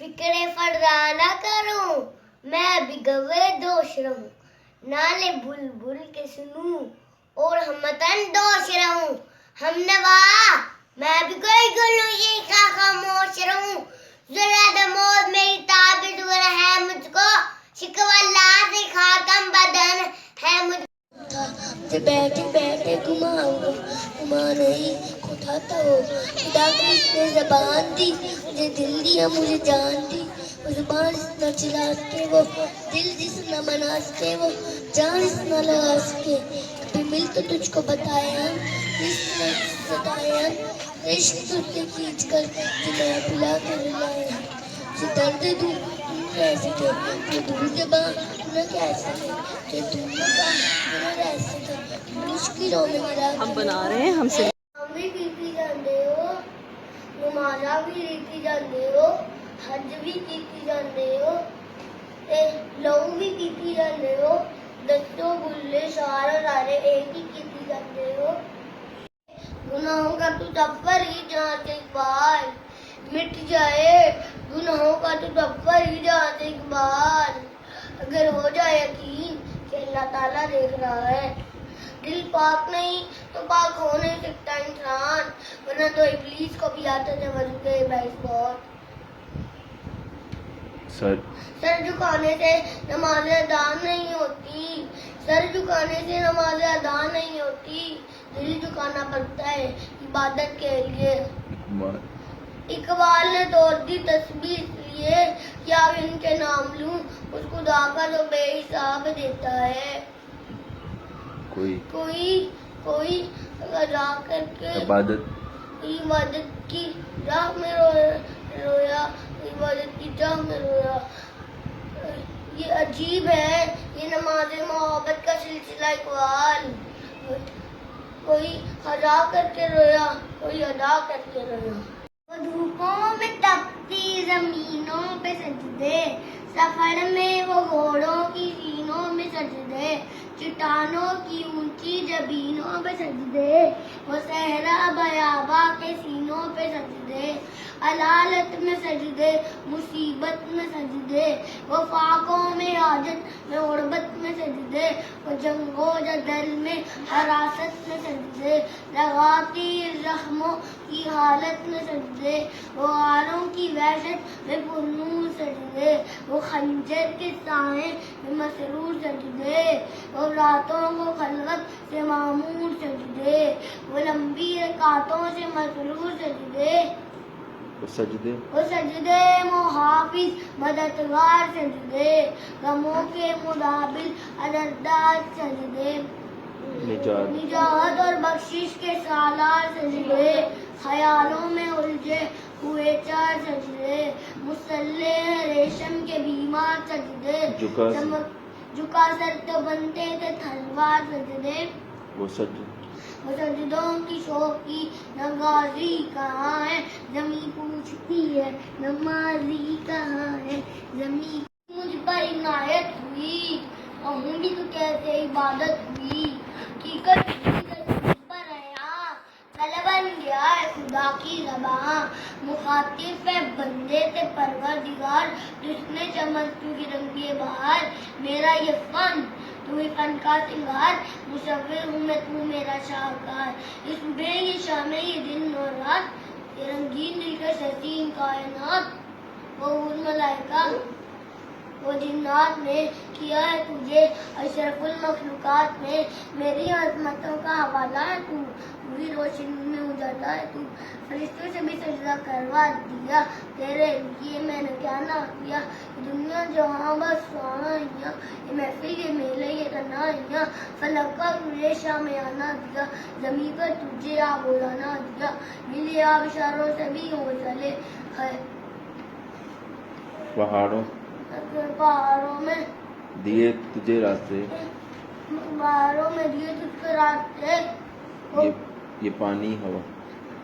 [SPEAKER 1] فکر فردا نہ کروں، میں بھی گوے دوش رہوں، نالے بلبل کے سنوں اور ہمتن دوش رہوں، ہم نوا میں بھی کوئی گلوں یہ خاموش رہوں، ضرورت موت میری تابع دور ہے مجھ کو، شکوہ اللہ سے خاکم بدن ہے مجھ کو، بیٹھے بیٹھے گما نہیں کھٹاتا ہو، خدا کو اس نے زبان دی مجھے دل دیا مجھے جان دی، وہ زبان اس نہ چلا سکے وہ دل جس نہ منا سکے وہ جان اس نہ لگا سکے، کبھی مل تو تجھ کو بتایا اس نے ستایا
[SPEAKER 2] عشق تجھ سے کھینچ کر جلایا پلا کے رلایا ستر دے دوں تم کیسے تھے جو دور جبا نہ کیسے تھے کہ تم نے کہا میرا کیسے تھے مشکلوں میں گرا
[SPEAKER 4] ہم بنا رہے ہیں ہم سے
[SPEAKER 1] بھی کیتی جاندے ہو نمازاں بھی لیتی جاندے ہو حج بھی کیتی جاندے ہو تے لو بھی کیتی جاندے ہو دسو بلے سارے ایک ہی کیتی جاندے ہو گناہوں کا تو ٹپر ہی جہاں سے اقبال مٹ جائے گناہوں کا تو ٹپر ہی جہاں سے اقبال اگر ہو جائے یقین کہ اللہ تعالیٰ دیکھ رہا ہے دل پاک نہیں تو پاک ہو نہیں سکتا انسان ورنہ تو ابلیس کو بھی آتے تھے وضو بحث بہت سر جھکانے سے نماز ادا نہیں ہوتی سر جھکانے سے نماز ادا نہیں ہوتی دل جھکانا پڑتا ہے عبادت کے لیے اقبال نے توڑ دی تسبیح اس لیے کیا ان کے نام لوں اس خدا کا جو بے حساب دیتا ہے کوئی ادا کر کے عبادت کی راہ میں رویا عبادت کی راہ میں رویا یہ عجیب ہے یہ نماز محبت کا سلسلہ اقبال کوئی ادا کر کے رویا کوئی ادا کر کے رویا وہ دھوپوں میں تپتی زمینوں پہ سجدے سفر میں وہ گھوڑوں کی سینوں میں سجدے چٹانوں کی اونچی جبینوں پہ سجدے وہ صحرا بیابا کے سینوں پہ سجدے علالت میں سجدے مصیبت میں سجدے وہ فاقوں میں حاجت میں غربت میں سجدے وہ جنگ و جدل میں حراست میں سجدے لگاتی زخموں کی حالت میں سجدے وہ غاروں کی وحشت میں پرنور سجدے وہ خنجر کے سائیں میں مسرور سجدے وہ راتوں کو خلوت سے معمور سجدے وہ لمبی رکعتوں سے مسرور سجدے وہ سجدے محافظ مددگار سجدے غموں کے مدابل عدددار سجدے نجات اور بخشش کے سالار سجدے خیالوں میں الجھے ہوئے چار سجدے مسلح ریشم کے بیمار سجدے جھکا سر تو بنتے تھے تلوار سجدے وہ سجدوں کی شوقی نغازی کہاں ہے زمین پوچھتی ہے نمازی کہاں ہے زمین مجھ پر عنایت ہوئی کہوں بھی تو کیسے عبادت ہوئی حقیقت پر آیا کل بن گیا ہے خدا کی زبان مخاطب ہے بندے سے پروردگار جس نے چمک تو کی رنگی بہار میرا یہ فن تو ہی فن کا سنگار مصور ہوں میں تو میرا شاہکار اس بے یہ شام یہ دن اور رات یہ رنگین دل کے حسین کائنات وہ ملائکہ وہ جنات نے کیا ہے تجھے اشرف المخلوقات میں میری عظمتوں کا حوالہ ہے تو پوری روشنی میں اجالا ہے تو فرشتوں سے بھی سجدہ کروا دیا تیرے لیے میں نے کیا نہ کیا دنیا جہاں بس وہاں یہ محفل یہ میلے یہ تنہائیاں فلک کا تجھے شام آنا دیا زمین پر تجھے آب اڑانا دیا ملے آب اشاروں سے بھی ہو چلے پہاڑوں میں
[SPEAKER 3] دیے تجھے راستے
[SPEAKER 1] پہاڑوں میں دیے تجھ کے راستے
[SPEAKER 3] یہ پانی ہوا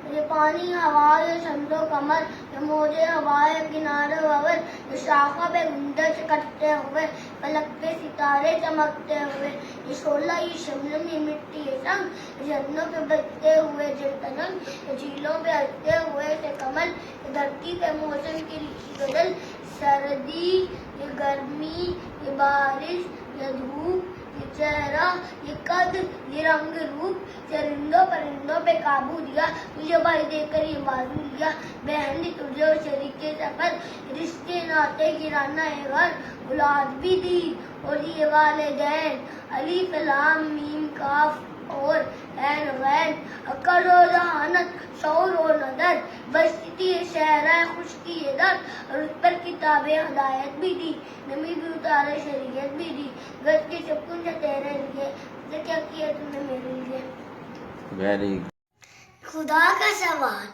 [SPEAKER 1] یہ شمس و قمر یہ موجے ہوائے کنارے وور یہ شاخہ پہ گنڈے سے کٹتے ہوئے فلک پہ ستارے چمکتے ہوئے یہ شعلہ یہ شبنم یہ مٹی یہ سنگ یہ جھرنوں پہ بجتے ہوئے جلتنگ یہ جھیلوں پہ ہلتے ہوئے سے کمل یہ دھرتی پہ موسم کی ریشی بدل سردی یہ گرمی یہ بارش یہ دھوپ یہ چہرہ یہ قد یہ رنگ روپ چرندوں پرندوں پہ قابو دیا تجھے بھائی دے کر یہ بازو لیا بہن تجھے اور شریک سفر رشتے ناطے گرانا ہے گھر اولاد بھی دی اور یہ والدین الف لام میم کاف اور عین غین عقل و ذہانت شعور و نظر بستی شہرہ خشکی درد اور اس پر کتاب ہدایت بھی دی نمی بھی اتارے شریعت بھی دی گز کے سکون سے تیرے لیے کیا کیا تم نے میرے لیے
[SPEAKER 2] خدا کا سوال،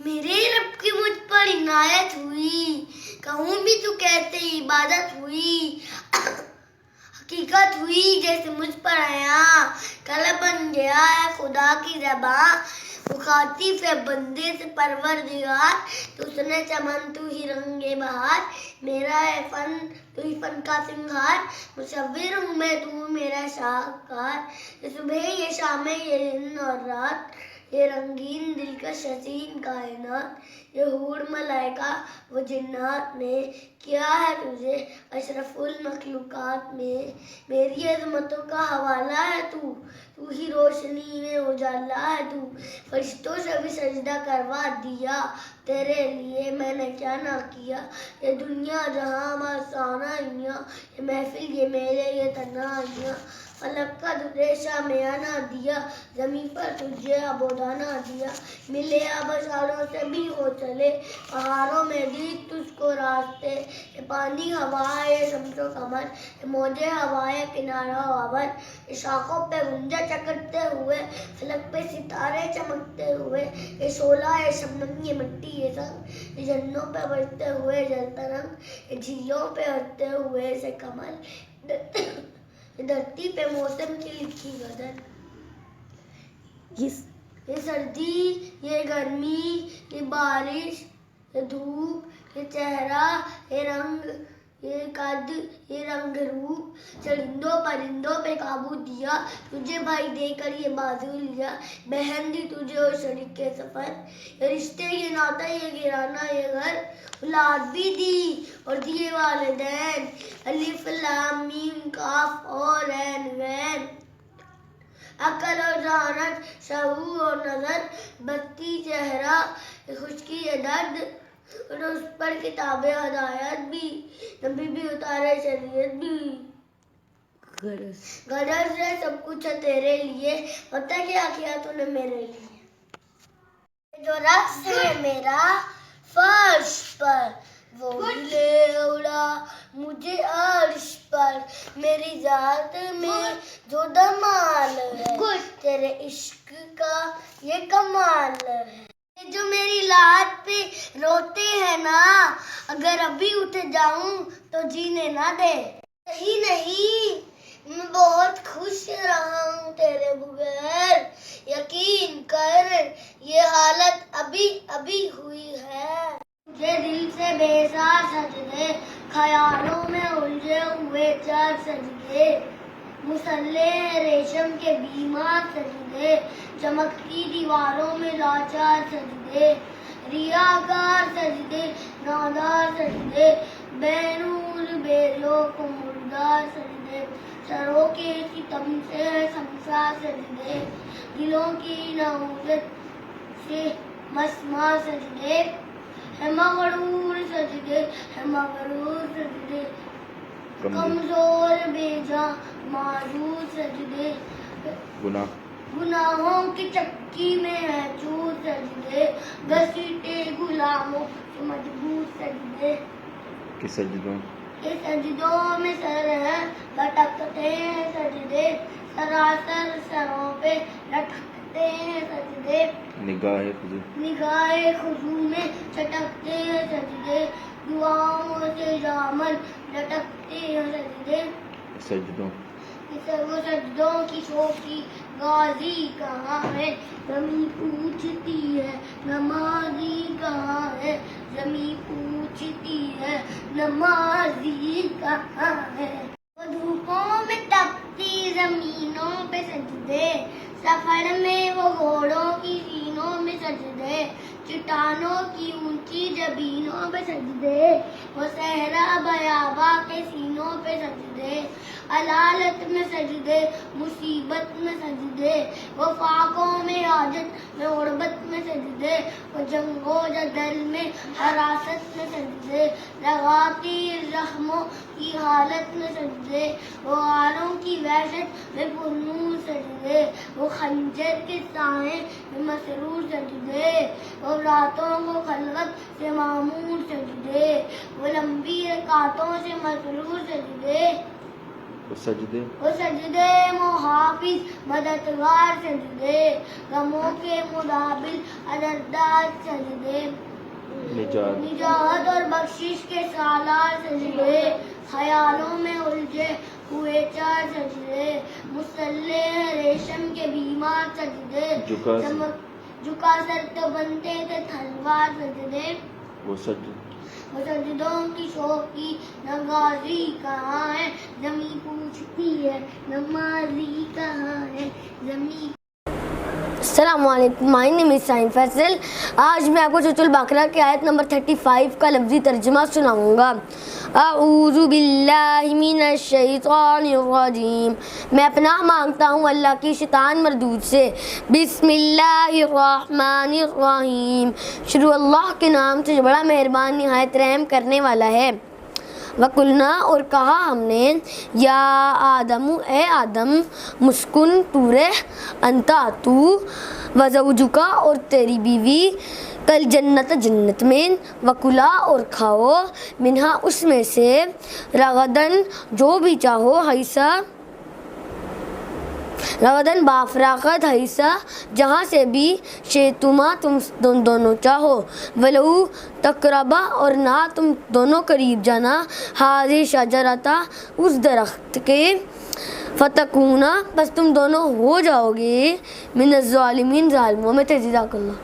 [SPEAKER 2] میرے رب کی مجھ پر عنایت ہوئی، کہوں بھی تو کہتے عبادت ہوئی، حقیقت ہوئی جیسے مجھ پر آیا، کلام بن گیا ہے خدا کی زبان، مخاطب ہے بندے سے پروردگار، تو سنے چمن تو ہی رنگ بہار، میرا ہے فن تو ہی فن کا سنگھار، مصور ہوں میں تو میرا شاہکار، یہ صبح یہ شام یہ دن اور رات، یہ رنگین دلکش حسین کائنات، یہ حور ملائکہ و جنات میں، کیا ہے تجھے اشرف المخلوقات میں، میری عظمتوں کا حوالہ ہے تو ہی روشنی میں اجالا ہے تو، فرشتوں سے بھی سجدہ کروا دیا، تیرے لیے میں نے کیا نہ کیا، یہ دنیا جہاں مستانیاں، یہ محفل یہ میرے یہ تنہائیاں، فلک کا تجھے شامیہ نہ دیا، زمین پر تجھے عبودہ نہ دیا، ملے ابشاروں سے بھی ہو چلے، پہاڑوں میں دی تجھ کو راستے، یہ پانی ہوا یہ شمس و قمر، یہ موجے ہوا یہ کنارہ آور، یہ شاخوں پہ غنچہ چکرتے ہوئے، فلک پہ ستارے چمکتے ہوئے، یہ شعلہ یہ شبنم یہ مٹی یہ سنگ، یہ جھنڈوں پہ بجتے ہوئے جلتا رنگ، یہ جھیلوں پہ ہٹتے ہوئے سے کمل، یہ دھرتی پہ موسم کی لکھی غزل، یہ سردی یہ گرمی یہ بارش یہ دھوپ یہ چہرہ یہ رنگ یہ قد یہ رنگ روپ، چرندوں پرندوں پہ قابو دیا، تجھے بھائی دے کر یہ بازو لیا، بہن دی تجھے اور شریک کے سفر، یہ رشتے یہ ناتا یہ گرانا یہ گھر، اولاد بھی دی اور دیے والدین، الف لام میم کاف اور عین وین، عقل اور ذہانت شعور اور نظر، بتی چہرہ خشکی یہ درد، اور اس پر کتاب ہدایت بھی، نبی بھی اتارے شریعت بھی، غرض ہے سب کچھ ہے تیرے لیے، پتہ کیا کیا تو نے میرے لیے، جو رقص ہے میرا فرش پر وہ لے اڑا مجھے عرش پر، میری ذات میں جو دمال ہے تیرے عشق کا یہ کمال ہے، جو میری لات پہ روتے ہیں نا، اگر ابھی اٹھ جاؤں تو جینے نہ دے، نہیں میں بہت خوش رہا ہوں تیرے بغیر، یقین کر یہ حالت ابھی ہوئی ہے، مجھے دل سے بیزار سجدے، خیالوں میں الجھے ہوئے چار سجدے، مسلح ریشم کے بیمار سجدے، چمکتی دیواروں میں لاچار سجدے، ریاکار سجدے نادار سجدے، بے نور بے روح و مردار سجدے، سروں کے ستم سے شمشاد سجدے، دلوں کی نحوست سے مسمار سجدے، ہے مغرور سجدے ہے مغرور سجدے، کمزور بے جاں معذور سجدے، گناہوں کی چکی میں ہے چور سجدے، گھسیٹے غلاموں سے مجبور سجدے،
[SPEAKER 3] کہ سجدوں
[SPEAKER 2] میں سر ہے لٹکتے ہیں سجدے، سراسر سروں پہ لٹکتے ہیں سجدے، نگاہ خضوع میں چٹکتے ہیں سجدے، دعاؤں سے دامن لٹکتے ہیں سجدے،
[SPEAKER 3] سجدوں
[SPEAKER 2] وہ سجدوں کی شوخی غازی کہاں ہے، زمین پوچھتی ہے نمازی کہاں ہے، زمین پوچھتی ہے نمازی کہاں ہے، وہ دھوپوں میں تپتی زمینوں پہ سجدے، سفر میں وہ گھوڑوں کی سینوں میں سجدے، چٹانوں کی اونچی جبینوں پہ سجدے، وہ صحرا بیاباں کے سینوں پہ سجدے، علالت میں سجدے مصیبت میں سجدے، وہ فاقوں میں حاجت میں غربت میں سجدے، وہ جنگ و جدل میں حراست میں سجدے، لگاتی زخموں کی حالت میں سجدے، وہ غاروں کی وحشت میں پرنور سجدے، وہ خنجر کے سائے میں مسرور سجدے، وہ راتوں کو خلوت سے معمور سجدے، وہ لمبی رکعتوں سے مسرور سجدے،
[SPEAKER 3] وہ سجدے
[SPEAKER 2] وہ سجدے محافظ مددگار سجدے غموں کے مدابل عدددار سجدے نجات اور بخشش کے سالار سجدے خیالوں میں الجھے ہوئے چار سجدے مسلح ریشم کے بیمار سجدے جھکا سر تو بنتے تھے تلوار سجدے وہ سجدوں کی شوق کی نوازی کہاں ہے زمین پوچھتی ہے نمازی کہاں ہے زمین. السلام علیکم، مائی نیم از سائن فیصل. آج میں آپ کو سورۃ البقرہ کی آیت نمبر 35 کا لفظی ترجمہ سناؤں گا. اعوذ باللہ من الشیطان الرجیم. میں پناہ مانگتا ہوں اللہ کی شیطان مردود سے. بسم اللہ الرحمن الرحیم. شروع اللہ کے نام سے جو بڑا مہربان نہایت رحم کرنے والا ہے. وَقُلْنَا اور کہا ہم نے یا آدم اے آدم مسکن تو رہ انتا تو وزوجکا اور تیری بیوی کل جنت جنت میں وکلا اور کھاؤ منہا اس میں سے رغدن جو بھی چاہو حیثہ رغدن بافراقت حیثہ جہاں سے بھی شیتما تم دونوں چاہو ولو تقربا اور نہ تم دونوں قریب جانا حاضر شجرتا اس درخت کے فتکونا بس تم دونوں ہو جاؤ گے من الظالمین ظالموں میں. جزاک اللہ.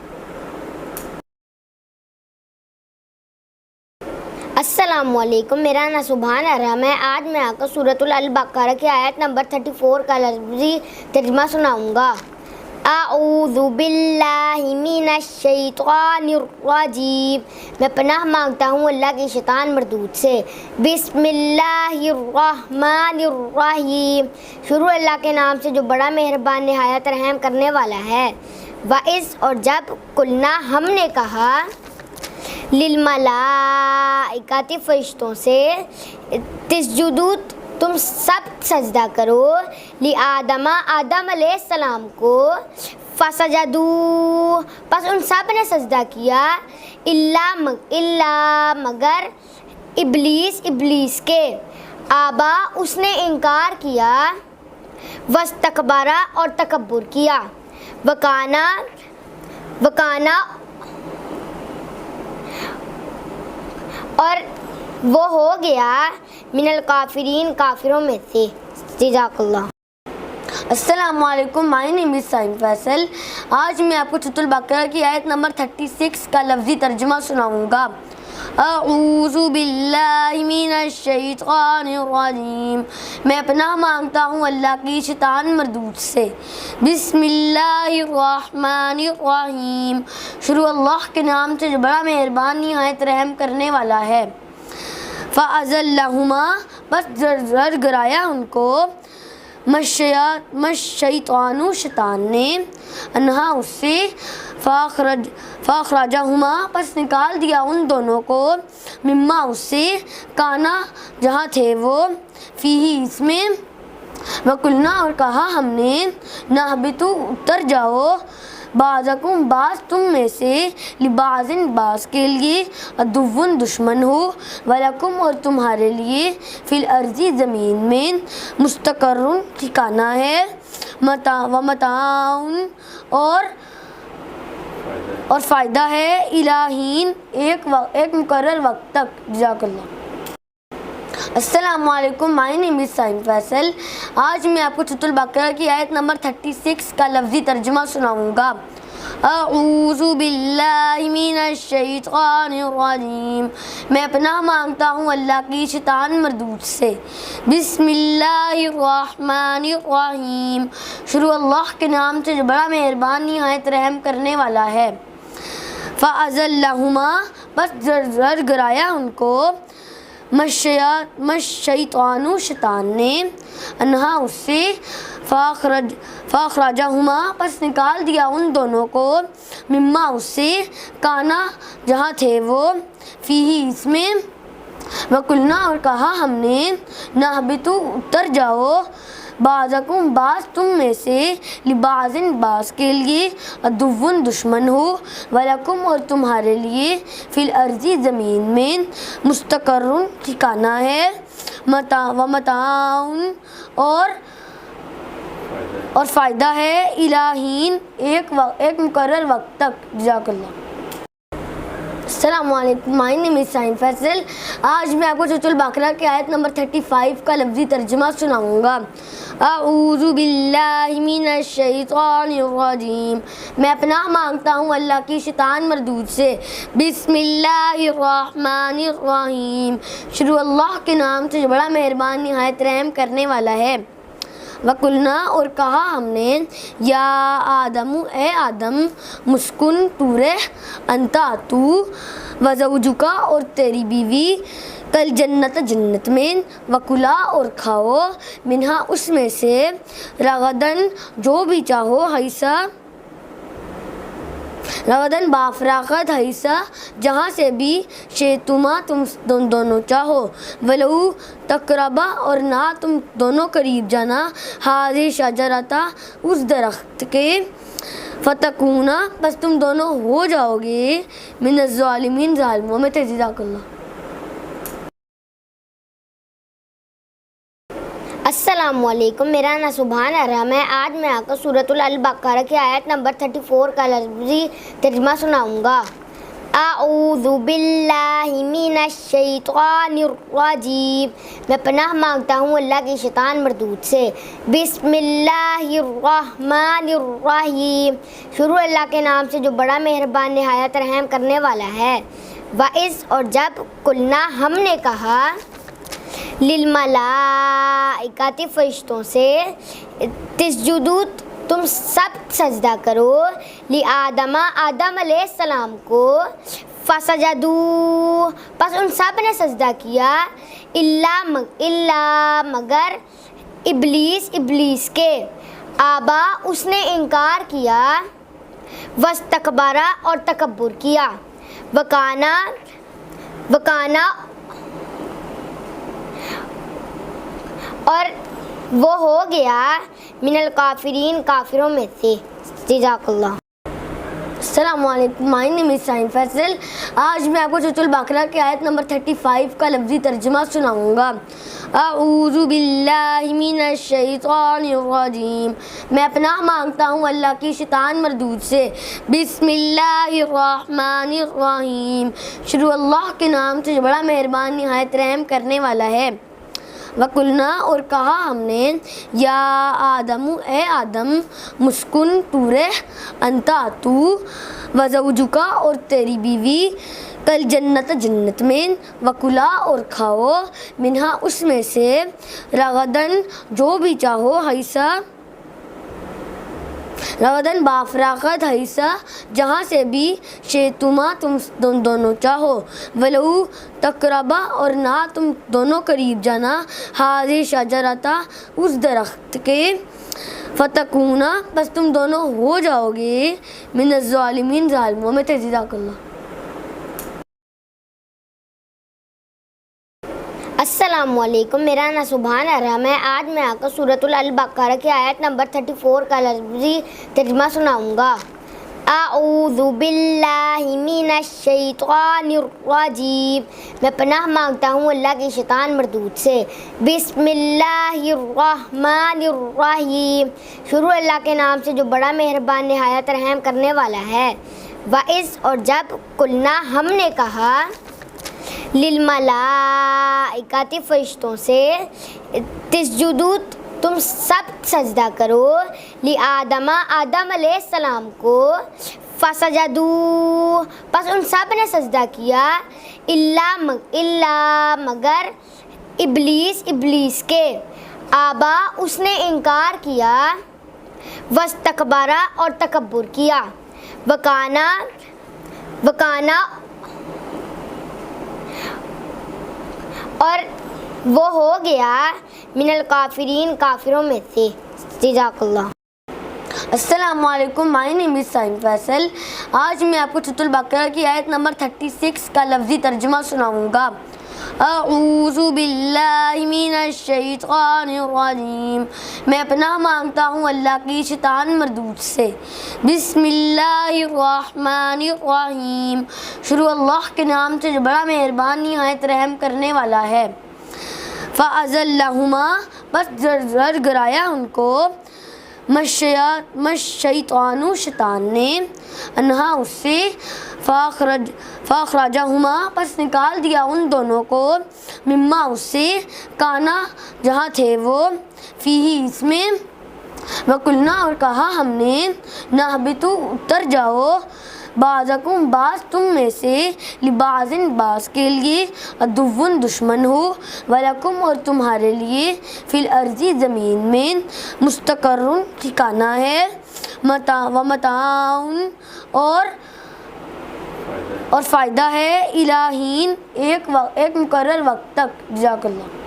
[SPEAKER 2] السلام علیکم، میرا نام سبحان ارحم ہے. آج میں آپ کو سورۃ البقرہ کی آیت نمبر 34 کا لفظی ترجمہ سناؤں گا. اعوذ باللہ من الشیطان الرجیم. میں پناہ مانگتا ہوں اللہ کی شیطان مردود سے. بسم اللہ الرحمن الرحیم. شروع اللہ کے نام سے جو بڑا مہربان نہایت رحم کرنے والا ہے. وَإِذْ اور جب قُلْنَا ہم نے کہا للملائکۃ فرشتوں سے تسجدوا تم سب سجدہ کرو لآدم آدم علیہ السلام کو فسجدوا پس ان سب نے سجدہ کیا الا مگر ابلیس کے آبا اس نے انکار کیا واستکبرا اور تکبر کیا وکانا اور وہ ہو گیا من الکافرین کافروں میں سے. جزاک اللہ. السلام علیکم، مائی نیم از سائن فیصل. آج میں آپ کو سورۃ البقرہ کی آیت نمبر 36 کا لفظی ترجمہ سناؤں گا. اعوذ باللہ من الشیطان الرجیم. میں پناہ مانگتا ہوں اللہ کی شیطان مردود سے. بسم اللہ الرحمن الرحیم. شروع اللہ کے نام سے جو بڑا مہربان نہایت رحم کرنے والا ہے. فَأَزَلَّهُمَا بس زر گرایا ان کو شیطان نے انہا اس سے فاخرجہما پس نکال دیا ان دونوں کو مما اس سے کانا جہاں تھے وہ فیہ اس میں وقلنا اور کہا ہم نے نہبتو اتر جاؤ بعضکم بعض تم میں سے لبعضن بعض کے لیے عدوٌ دشمن ہو ولکم اور تمہارے لیے فی الارض زمین میں مستقرٌ ٹھکانہ ہے ومتاع اور فائدہ ہے الہین ایک مقرر وقت تک. جزاک اللہ. السلام علیکم، مائی نیم از سائن فیصل. آج میں آپ کو سورۃ البقرہ کی آیت نمبر 36 کا لفظی ترجمہ سناؤں گا. اعوذ باللہ من الشیطان الرجیم. میں پناہ مانگتا ہوں اللہ کی شیطان مردود سے. بسم اللہ الرحمن الرحیم. شروع اللہ کے نام سے جو بڑا مہربان نہایت رحم کرنے والا ہے. فَأَزَلَّهُمَا بس زر گرایا ان کو شیطان نے انہا اس سے فاخرجہما پس نکال دیا ان دونوں کو مما اس سے کانا جہاں تھے وہ فیہ اس میں وقلنا اور کہا ہم نے نہبتو اتر جاؤ بعضکم بعض تم میں سے لبعضن بعض کے لیے عدوٌ دشمن ہو ولکم اور تمہارے لیے فی الارض زمین میں مستقرٌ ٹھکانہ ہے متاع اور فائدہ ہے الہین ایک مقرر وقت تک. جزاک اللہ. السلام علیکم. مائی نیم از سائن فیصل. آج میں آپ کو سورۃ البقرہ کی آیت نمبر 35 کا لفظی ترجمہ سناؤں گا. اعوذ باللہ من الشیطان الرجیم. میں پناہ مانگتا ہوں اللہ کی شیطان مردود سے. بسم اللہ الرحمن الرحیم. شروع اللہ کے نام سے جو بڑا مہربان نہایت رحم کرنے والا ہے. وَقُلْنَا اور کہا ہم نے یا آدم اے آدم مسکن تو رہ انتا تو وزوجکا اور تیری بیوی کل جنت جنت میں وکلا اور کھاؤ منہا اس میں سے رغدن جو بھی چاہو حیثہ رغدن بافراقت حیثہ جہاں سے بھی شیتما تم دونوں چاہو ولو تقربا اور نہ تم دونوں قریب جانا حاضر شجرتا اس درخت کے فتکونا بس تم دونوں ہو جاؤ گے من الظالمین ظالموں میں. جزاک اللہ.
[SPEAKER 1] السلام علیکم. میرا نام سبحان ارحم ہے. آج میں آپ کو سورۃ البقرہ کی آیت نمبر 34 کا لفظی ترجمہ سناؤں گا. اعوذ باللہ من الشیطان الرجیم. میں پناہ مانگتا ہوں اللہ کی شیطان مردود سے. بسم اللہ الرحمن الرحیم. شروع اللہ کے نام سے جو بڑا مہربان نہایت رحم کرنے والا ہے. وَإِذْ اور جب قُلْنَا ہم نے کہا للملائکۃ فرشتوں سے تسجدوا تم سب سجدہ کرو لآدم آدم علیہ السلام کو فسجدوا پس ان سب نے سجدہ کیا الا مگر ابلیس کے آبا اس نے انکار کیا واستکبرا اور تکبر کیا وکانا اور وہ ہو گیا من الکافرین کافروں میں سے. جزاک اللہ.
[SPEAKER 2] السلام علیکم. مائی نیم از سائن فیصل. آج میں آپ کو سورۃ البقرہ کی آیت نمبر 35 کا لفظی ترجمہ سناؤں گا. اعوذ باللہ من الشیطان الرجیم. میں پناہ مانگتا ہوں اللہ کی شیطان مردود سے. بسم اللہ الرحمن الرحیم. شروع اللہ کے نام سے جو بڑا مہربان نہایت رحم کرنے والا ہے. وَقُلْنَا اور کہا ہم نے یا آدم اے آدم مسکن تو رہ انتا تو وزوجکا اور تیری بیوی کل جنت جنت میں وکلا اور کھاؤ منہا اس میں سے رغدن جو بھی چاہو حیثہ رغدن بافراقت حیثہ جہاں سے بھی شیتما تم دونوں چاہو ولو تقربا اور نہ تم دونوں قریب جانا حاضر شجرتا اس درخت کے فتکونا بس تم دونوں ہو جاؤ گے من الظالمین ظالموں میں. جزاک اللہ.
[SPEAKER 1] السلام علیکم. میرا نام سبحان ارحم ہے. آج میں آپ کو سورۃ البقرہ کی آیت نمبر 34 کا لفظی ترجمہ سناؤں گا. اعوذ باللہ من الشیطان الرجیم. میں پناہ مانگتا ہوں اللہ کی شیطان مردود سے. بسم اللہ الرحمن الرحیم. شروع اللہ کے نام سے جو بڑا مہربان نہایت رحم کرنے والا ہے. وَإِذْ اور جب قُلْنَا ہم نے کہا للملائکۃ فرشتوں سے تسجدوا تم سب سجدہ کرو لآدم آدم علیہ السلام کو فسجدوا پس ان سب نے سجدہ کیا الا مگر ابلیس کے آبا اس نے انکار کیا واستکبرا اور تکبر کیا وکانا اور وہ ہو گیا من الکافرین کافروں میں سے. جزاک اللہ.
[SPEAKER 2] السلام علیکم. مائی نیم از سائن فیصل. آج میں آپ کو سورۃ البقرہ کی آیت نمبر 36 کا لفظی ترجمہ سناؤں گا. اعوذ باللہ من الشیطان الرجیم، میں پناہ مانگتا ہوں اللہ کی شیطان مردود سے۔ بسم اللہ الرحمن الرحیم، شروع اللہ کے نام سے جو بڑا مہربان نہایت رحم کرنے والا ہے۔ فَأَزَلَّهُمَا، بس زر گرایا ان کو، مَشَّیطَانُ شیطان نے، انہا اس سے، فَأَخْرَجَهُمَا، پس نکال دیا ان دونوں کو، مما اس سے، کانا جہاں تھے وہ، فیہ اس میں، وَقُلْنَا اور کہا ہم نے، نَہْبِطُوا اتر جاؤ، بعضکم بعض تم میں سے، لبعضٍ بعض کے لیے، عدوٌ دشمن ہو، وَلَکُمْ اور تمہارے لیے، فی الارض زمین میں، مستقرٌ ٹھکانہ ہے، ومتاع اور فائدہ ہے، الی حین ایک مقرر وقت تک۔ جزاک اللہ۔